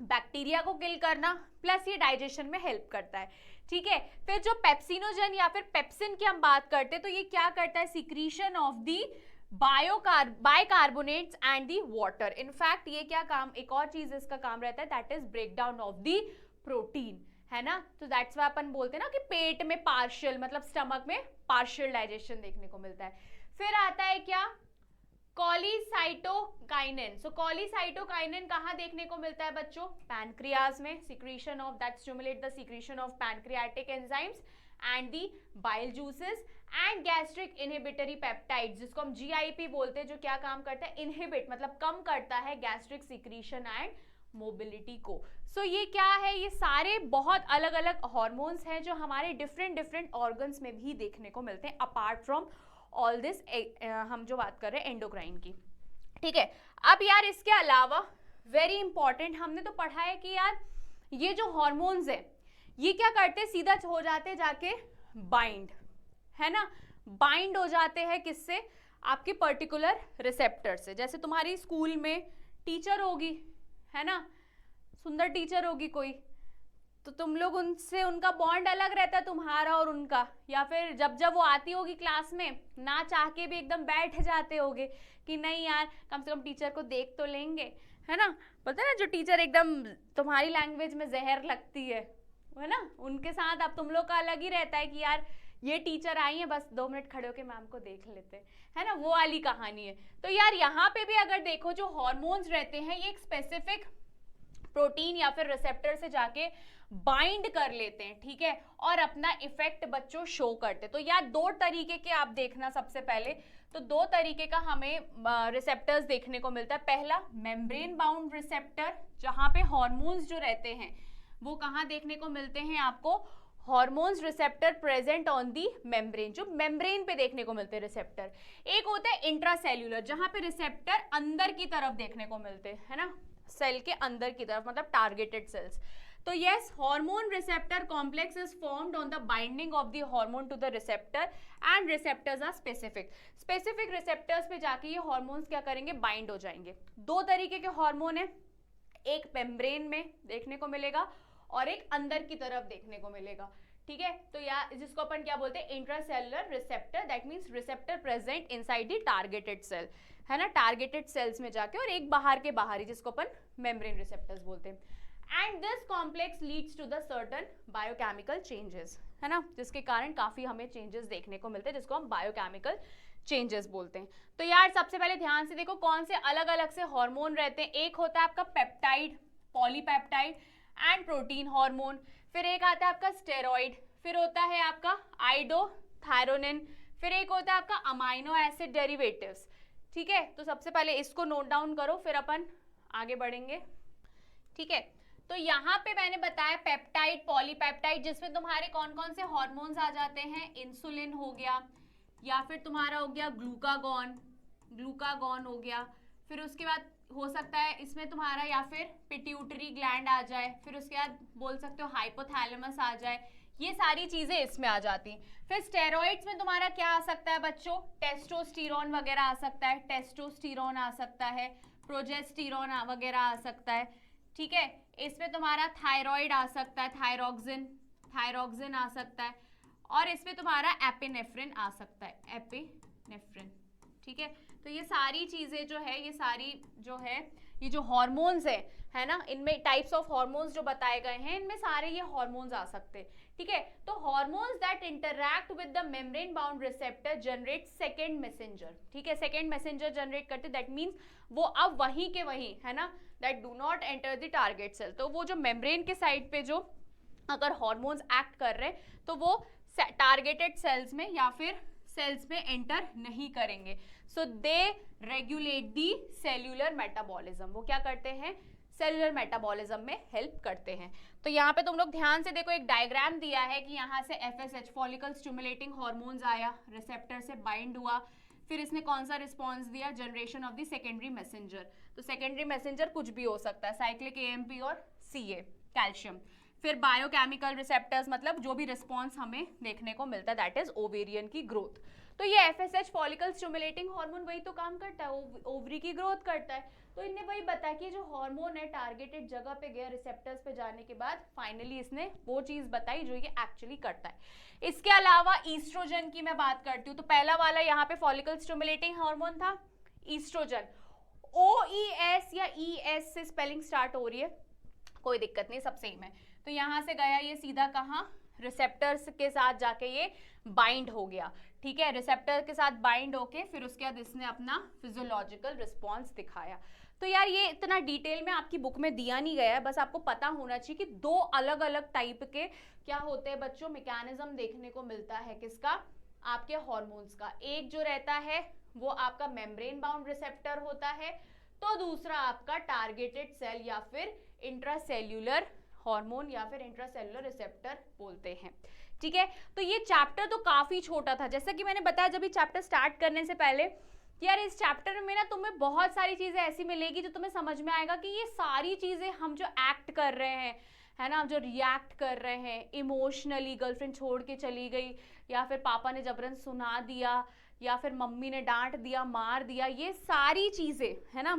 बैक्टीरिया को किल करना, प्लस ये डाइजेशन में हेल्प करता है, ठीक है। फिर जो पेप्सिनोजन या फिर पेप्सिन की हम बात करते हैं, तो ये क्या करता है? Secretion of the bicarbonates and the water. In fact ये क्या काम, एक और चीज इसका काम रहता है, that is break down of the protein, है ना। तो दैट्स वाई अपन बोलते हैं ना कि पेट में पार्शियल, मतलब स्टमक में पार्शियल डाइजेशन देखने को मिलता है। फिर आता है क्या? कॉलीसाइटोकाइनिन। सो कॉलीसाइटोकाइनिन कहाँ देखने को मिलता है बच्चों? पैनक्रियाज में, secretion of that stimulate the secretion of pancreatic enzymes and the bile juices and gastric inhibitory peptides, जिसको हम GIP बोलते हैं, जो क्या काम करता है? इनहिबिट, मतलब कम करता है गैस्ट्रिक सिक्रीशन एंड मोबिलिटी को। सो ये क्या है? ये सारे बहुत अलग अलग हार्मोन्स हैं जो हमारे डिफरेंट ऑर्गन्स में भी देखने को मिलते हैं, अपार्ट फ्रॉम ऑल दिस हम जो बात कर रहे हैं एंडोक्राइन की, ठीक है। अब यार इसके अलावा वेरी इंपॉर्टेंट, हमने तो पढ़ा है कि यार ये जो हार्मोन्स है ये क्या करते हैं? सीधा हो जाते जाके बाइंड, है ना, बाइंड हो जाते हैं किससे? आपके पर्टिकुलर रिसेप्टर से। जैसे तुम्हारी स्कूल में टीचर होगी, है ना, सुंदर टीचर होगी कोई, तो तुम लोग उनसे, उनका बॉन्ड अलग रहता है तुम्हारा और उनका, या फिर जब जब वो आती होगी क्लास में, ना चाह के भी एकदम बैठ जाते होगे कि नहीं यार कम से कम टीचर को देख तो लेंगे, है ना। पता है ना, जो टीचर एकदम तुम्हारी लैंग्वेज में जहर लगती है ना, उनके साथ अब तुम लोग का अलग ही रहता है कि यार ये टीचर आई है, बस 2 मिनट खड़े होके मैम को देख लेते, है ना, वो वाली कहानी है। तो यार यहाँ पे भी अगर देखो, जो हार्मोन्स रहते हैं ये एक स्पेसिफिक प्रोटीन या फिर रिसेप्टर से जाके बाइंड कर लेते हैं, ठीक है, और अपना इफेक्ट बच्चों शो करते। तो यार 2 तरीके के आप देखना, सबसे पहले तो 2 तरीके का हमें रिसेप्टर्स देखने को मिलता है। पहला मेम्ब्रेन बाउंड रिसेप्टर, जहां पे हार्मोन्स जो रहते हैं वो कहाँ देखने को मिलते हैं आपको? Hormones receptor present on the membrane, जो मेम्ब्रेन पे देखने को मिलते हैं रिसेप्टर। एक होता है इंट्रासेल्यूलर, जहां पे रिसेप्टर अंदर की तरफ देखने को मिलते हैं, है ना, सेल के अंदर की तरफ, मतलब टारगेटेड सेल्स। तो yes, hormone receptor complex is formed on the binding of the hormone to the receptor and receptors are specific. Specific receptors पे जाके ये हार्मोन्स क्या करेंगे, बाइंड हो जाएंगे। दो तरीके के हार्मोन है, एक मेम्ब्रेन में देखने को मिलेगा और एक अंदर की तरफ देखने को मिलेगा, ठीक है। तो या जिसको अपन क्या बोलते हैं, intracellular receptor, that means receptor present inside the targeted cell, है ना, टारगेटेड सेल्स में जाके, और एक बाहर के बाहरी जिसको अपन मेम्ब्रेन रिसेप्टर्स बोलते हैं। And this complex leads to the certain biochemical changes, है ना, जिसके कारण काफी हमें चेंजेस देखने को मिलते हैं, जिसको हम बायोकेमिकल चेंजेस बोलते हैं। तो यार सबसे पहले ध्यान से देखो कौन से अलग अलग से हार्मोन रहते हैं। एक होता है आपका peptide, polypeptide and protein hormone, फिर एक आता है आपका स्टेरॉइड, फिर होता है आपका आइडोथायरोनिन, फिर एक होता है आपका अमाइनो एसिड डेरिवेटिव्स, ठीक है। तो सबसे पहले इसको नोट डाउन करो, फिर अपन आगे बढ़ेंगे, ठीक है। तो यहाँ पे मैंने बताया पेप्टाइड, पॉलीपेप्टाइड, जिसमें तुम्हारे कौन कौन से हार्मोन्स आ जाते हैं, इंसुलिन हो गया, या फिर तुम्हारा हो गया ग्लूकागॉन हो गया, फिर उसके बाद हो सकता है इसमें तुम्हारा या फिर पिट्यूटरी ग्लैंड आ जाए, फिर उसके बाद बोल सकते हो हाइपोथैलेमस आ जाए, ये सारी चीजें इसमें आ जाती हैं। फिर स्टेरॉइड्स में तुम्हारा क्या आ सकता है बच्चों, टेस्टोस्टेरोन वगैरह आ सकता है, टेस्टोस्टेरोन आ सकता है, प्रोजेस्टेरोन वगैरह आ सकता है, ठीक है। इसमें तुम्हारा थायराइड आ सकता है, थायरॉक्सिन आ सकता है, और इसमें तुम्हारा एपिनेफ्रिन आ सकता है, एपिनेफ्रिन, ठीक है। तो ये सारी चीजें जो है, ये सारी जो है, ये जो हार्मोन्स है ना, इनमें टाइप्स ऑफ हार्मोन्स जो बताए गए हैं, इनमें सारे ये हार्मोन्स आ सकते हैं, ठीक है। तो hormones that interact with the membrane bound receptor generate second messenger, ठीक है, सेकेंड मैसेंजर जनरेट करते, दैट मीन्स वो अब वहीं के वहीं, है ना, that do not enter the target cell. तो वो जो मेम्ब्रेन के साइड पे जो अगर हार्मोन्स एक्ट कर रहे हैं तो वो टारगेटेड सेल्स में या फिर सेल्स में एंटर नहीं करेंगे। सो दे रेगुलेट दी सेल्यूलर मेटाबॉलिज्म, वो क्या करते हैं, सेल्यूलर मेटाबॉलिज्म में हेल्प करते हैं। तो यहाँ पे तुम लोग ध्यान से देखो, एक डायग्राम दिया है कि यहाँ से FSH फॉलिकल स्टिमुलेटिंग हार्मोन्स आया, रिसेप्टर से बाइंड हुआ, फिर इसने कौन सा रिस्पॉन्स दिया, generation of the secondary messenger. तो सेकेंडरी मैसेंजर कुछ भी हो सकता है, साइक्लिक AMP और CA, कैल्शियम। फिर बायोकेमिकल रिसेप्टर्स, मतलब जो भी रिस्पॉन्स हमें देखने को मिलता है, दैट इज ओवेरियन की ग्रोथ। तो ये FSH फॉलिकल स्टिमुलेटिंग हार्मोन वही तो काम करता है, ओवरी की ग्रोथ करता है। तो इनने वही बताया कि जो हार्मोन है टारगेटेड जगह पे गया, रिसेप्टर्स पे जाने के बाद फाइनली इसने वो चीज बताई जो ये एक्चुअली करता है। इसके अलावा ईस्ट्रोजन की मैं बात करती हूँ, तो पहला वाला यहाँ पे फॉलिकल स्टिमुलेटिंग हार्मोन था ईस्ट्रोजन, OES या ES से स्पेलिंग स्टार्ट हो रही है, कोई दिक्कत नहीं, सब सेम है। तो यहाँ से गया ये सीधा कहाँ, रिसेप्टर्स के साथ जाके ये बाइंड हो गया, ठीक है, रिसेप्टर के साथ बाइंड होके फिर उसके बाद इसने अपना फिजियोलॉजिकल रिस्पॉन्स दिखाया। तो यार ये इतना डिटेल में आपकी बुक में दिया नहीं गया है, बस आपको पता होना चाहिए कि दो अलग अलग टाइप के क्या होते हैं बच्चों, मैकेनिज्म देखने को मिलता है, किसका, आपके हार्मोन्स का। एक जो रहता है वो आपका मेम्ब्रेन बाउंड रिसेप्टर होता है, तो दूसरा आपका टारगेटेड सेल या फिर इंट्रासेल्यूलर हार्मोन या फिर इंट्रासेल्युलर रिसेप्टर बोलते हैं, ठीक है। तो ये चैप्टर तो काफी छोटा था, जैसा कि मैंने बताया जब ये चैप्टर स्टार्ट करने से पहले, यार इस चैप्टर में ना तुम्हें बहुत सारी चीजें ऐसी मिलेगी जो तुम्हें समझ में आएगा कि ये सारी चीजें हम जो एक्ट कर रहे हैं, है ना, जो रिएक्ट कर रहे हैं इमोशनली, गर्लफ्रेंड छोड़ के चली गई, या फिर पापा ने जबरन सुना दिया, या फिर मम्मी ने डांट दिया, मार दिया, ये सारी चीजें, है ना,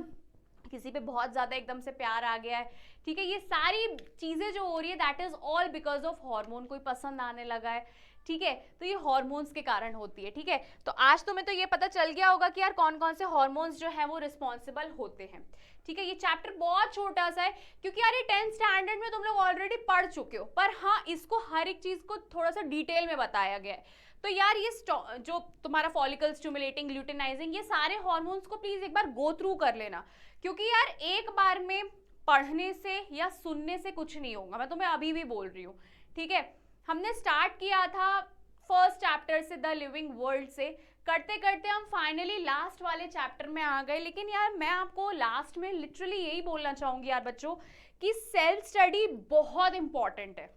किसी पे बहुत ज्यादा एकदम से प्यार आ गया है, ठीक है, ये सारी चीजें जो हो रही है that is all because of hormone, कोई पसंद आने लगा है, ठीक है, तो ये हार्मोन्स के कारण होती है, ठीक है। तो आज तुम्हें तो ये पता चल गया होगा कि यार कौन कौन से हार्मोन्स जो है वो रिस्पॉन्सिबल होते हैं, ठीक है। ये चैप्टर बहुत छोटा सा है क्योंकि यार ये 10th स्टैंडर्ड में तुम लोग ऑलरेडी पढ़ चुके हो, पर हाँ इसको हर एक चीज को थोड़ा सा डिटेल में बताया गया है। तो यार ये जो तुम्हारा फॉलिकल स्टिमुलेटिंग, ल्यूटिनाइजिंग, ये सारे हार्मोन्स को प्लीज एक बार गो थ्रू कर लेना, क्योंकि यार एक बार में पढ़ने से या सुनने से कुछ नहीं होगा, मैं तुम्हें अभी भी बोल रही हूँ, ठीक है। हमने स्टार्ट किया था फर्स्ट चैप्टर से, द लिविंग वर्ल्ड से, करते करते हम फाइनली लास्ट वाले चैप्टर में आ गए। लेकिन यार मैं आपको लास्ट में लिटरली यही बोलना चाहूंगी यार बच्चों कि सेल्फ स्टडी बहुत इंपॉर्टेंट है,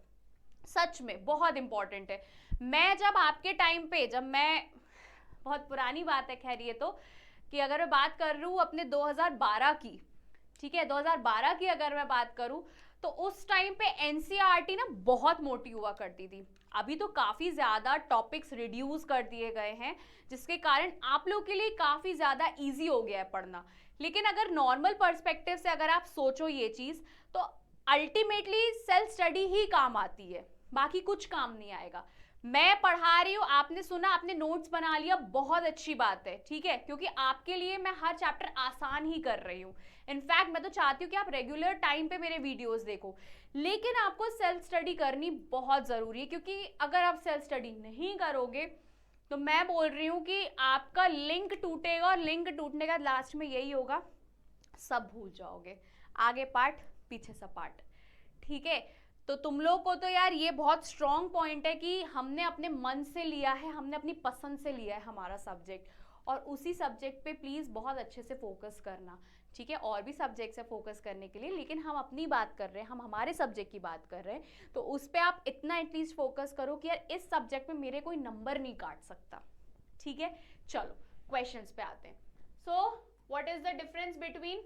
सच में बहुत इंपॉर्टेंट है। मैं जब आपके टाइम पे, जब मैं, बहुत पुरानी बात है खैर ये तो, कि अगर मैं बात कर रही हूँ अपने 2012 की, ठीक है, 2012 की अगर मैं बात करूँ, तो उस टाइम पे एनसीईआरटी ना बहुत मोटी हुआ करती थी। अभी तो काफ़ी ज़्यादा टॉपिक्स रिड्यूस कर दिए गए हैं, जिसके कारण आप लोग के लिए काफ़ी ज़्यादा इजी हो गया है पढ़ना। लेकिन अगर नॉर्मल पर्सपेक्टिव से अगर आप सोचो ये चीज़, तो अल्टीमेटली सेल्फ स्टडी ही काम आती है, बाकी कुछ काम नहीं आएगा। मैं पढ़ा रही हूँ, आपने सुना, आपने नोट्स बना लिया, बहुत अच्छी बात है, ठीक है, क्योंकि आपके लिए मैं हर चैप्टर आसान ही कर रही हूँ। इनफैक्ट मैं तो चाहती हूँ कि आप रेगुलर टाइम पे मेरे वीडियोस देखो, लेकिन आपको सेल्फ स्टडी करनी बहुत ज़रूरी है, क्योंकि अगर आप सेल्फ स्टडी नहीं करोगे तो मैं बोल रही हूँ कि आपका लिंक टूटेगा, और लिंक टूटने का लास्ट में यही होगा, सब भूल जाओगे, आगे पार्ट पीछे सपाट, ठीक है। तो तुम लोग को तो यार ये बहुत स्ट्रॉन्ग पॉइंट है कि हमने अपने मन से लिया है, हमने अपनी पसंद से लिया है हमारा सब्जेक्ट, और उसी सब्जेक्ट पे प्लीज़ बहुत अच्छे से फोकस करना, ठीक है। और भी सब्जेक्ट से फोकस करने के लिए, लेकिन हम अपनी बात कर रहे हैं, हम हमारे सब्जेक्ट की बात कर रहे हैं, तो उस पर आप इतना एटलीस्ट फोकस करो कि यार इस सब्जेक्ट में मेरे कोई नंबर नहीं काट सकता, ठीक है। चलो क्वेश्चंस पे आते हैं। So what is the difference between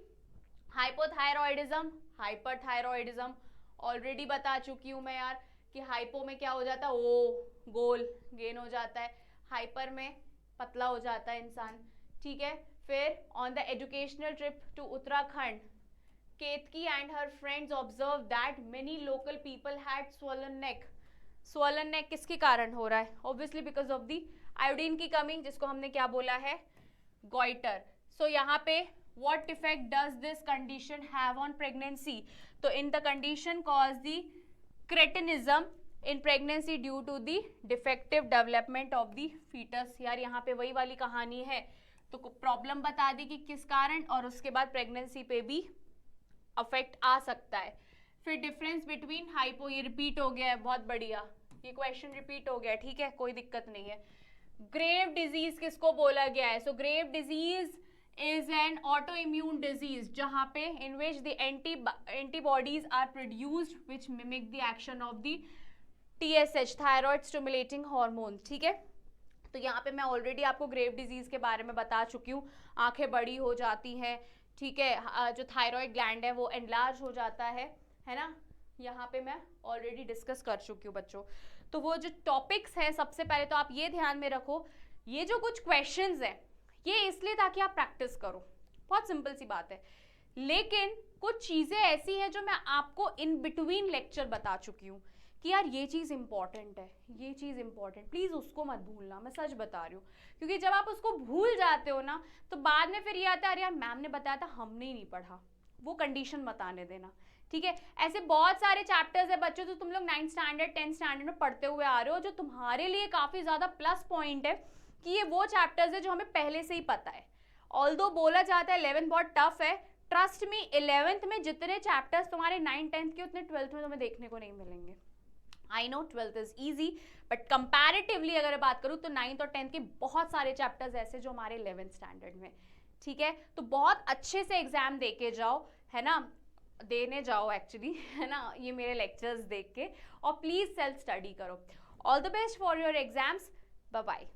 hypothyroidism, hyperthyroidism? Already बता चुकी हूँ मैं यार कि हाइपो में क्या हो जाता है, ओ गोल गेन हो जाता है, हाइपर में पतला हो जाता है इंसान, ठीक है। फिर on the educational trip to Uttarakhand, Ketaki and her friends observe that many local people had swollen neck. Swollen neck किसके कारण हो रहा है? Obviously because of the iodine की कमी, जिसको हमने क्या बोला है, गॉइटर। सो यहाँ पे what effect does this condition have on pregnancy? तो in the condition cause the cretinism in pregnancy due to the defective development of the fetus। यार यहाँ पे वही वाली कहानी है, तो प्रॉब्लम बता दी कि किस कारण, और उसके बाद प्रेगनेंसी पे भी अफेक्ट आ सकता है। फिर डिफरेंस बिटवीन हाइपो, ये रिपीट हो गया है, बहुत बढ़िया, ये क्वेश्चन रिपीट हो गया, ठीक है, कोई दिक्कत नहीं है। ग्रेव डिजीज किसको बोला गया है? So grave disease is an autoimmune disease जहाँ पे in which the antibodies are produced which mimic the action of the TSH, thyroid stimulating hormone, ठीक है। तो यहाँ पे मैं ऑलरेडी आपको ग्रेव डिजीज के बारे में बता चुकी हूँ, आंखें बड़ी हो जाती हैं, ठीक है, जो थायराइड ग्लैंड है वो एनलार्ज हो जाता है ना, यहाँ पे मैं ऑलरेडी डिस्कस कर चुकी हूँ बच्चों। तो वो जो टॉपिक्स हैं, सबसे पहले तो आप ये ध्यान में रखो, ये जो कुछ क्वेश्चंस हैं ये इसलिए ताकि आप प्रैक्टिस करो, बहुत सिंपल सी बात है। लेकिन कुछ चीज़ें ऐसी हैं जो मैं आपको इन बिटवीन लेक्चर बता चुकी हूँ कि यार ये चीज़ इंपॉर्टेंट है, ये चीज़ इंपॉर्टेंट, प्लीज़ उसको मत भूलना, मैं सच बता रही हूँ। क्योंकि जब आप उसको भूल जाते हो ना, तो बाद में फिर ये आता है अरे यार मैम ने बताया था, हमने ही नहीं पढ़ा, वो कंडीशन मत आने देना, ठीक है। ऐसे बहुत सारे चैप्टर्स है बच्चों जो तुम लोग 9th स्टैंडर्ड 10th स्टैंडर्ड में पढ़ते हुए आ रहे हो, जो तुम्हारे लिए काफ़ी ज़्यादा प्लस पॉइंट है कि ये वो चैप्टर्स है जो हमें पहले से ही पता है। ऑल्दो बोला जाता है 11th बहुत टफ है, ट्रस्ट मी 11th में जितने चैप्टर्स तुम्हारे 9th 10th के उतने 12th में तुम्हें देखने को नहीं मिलेंगे। I know 12th is easy, but comparatively अगर बात करूँ तो 9th और 10th के बहुत सारे चैप्टर्स ऐसे जो हमारे 11th स्टैंडर्ड में, ठीक है। तो बहुत अच्छे से एग्जाम दे के जाओ, है ना, देने जाओ एक्चुअली, है ना, ये मेरे लेक्चर्स देख के, और प्लीज सेल्फ स्टडी करो। All the best for your exams, bye bye.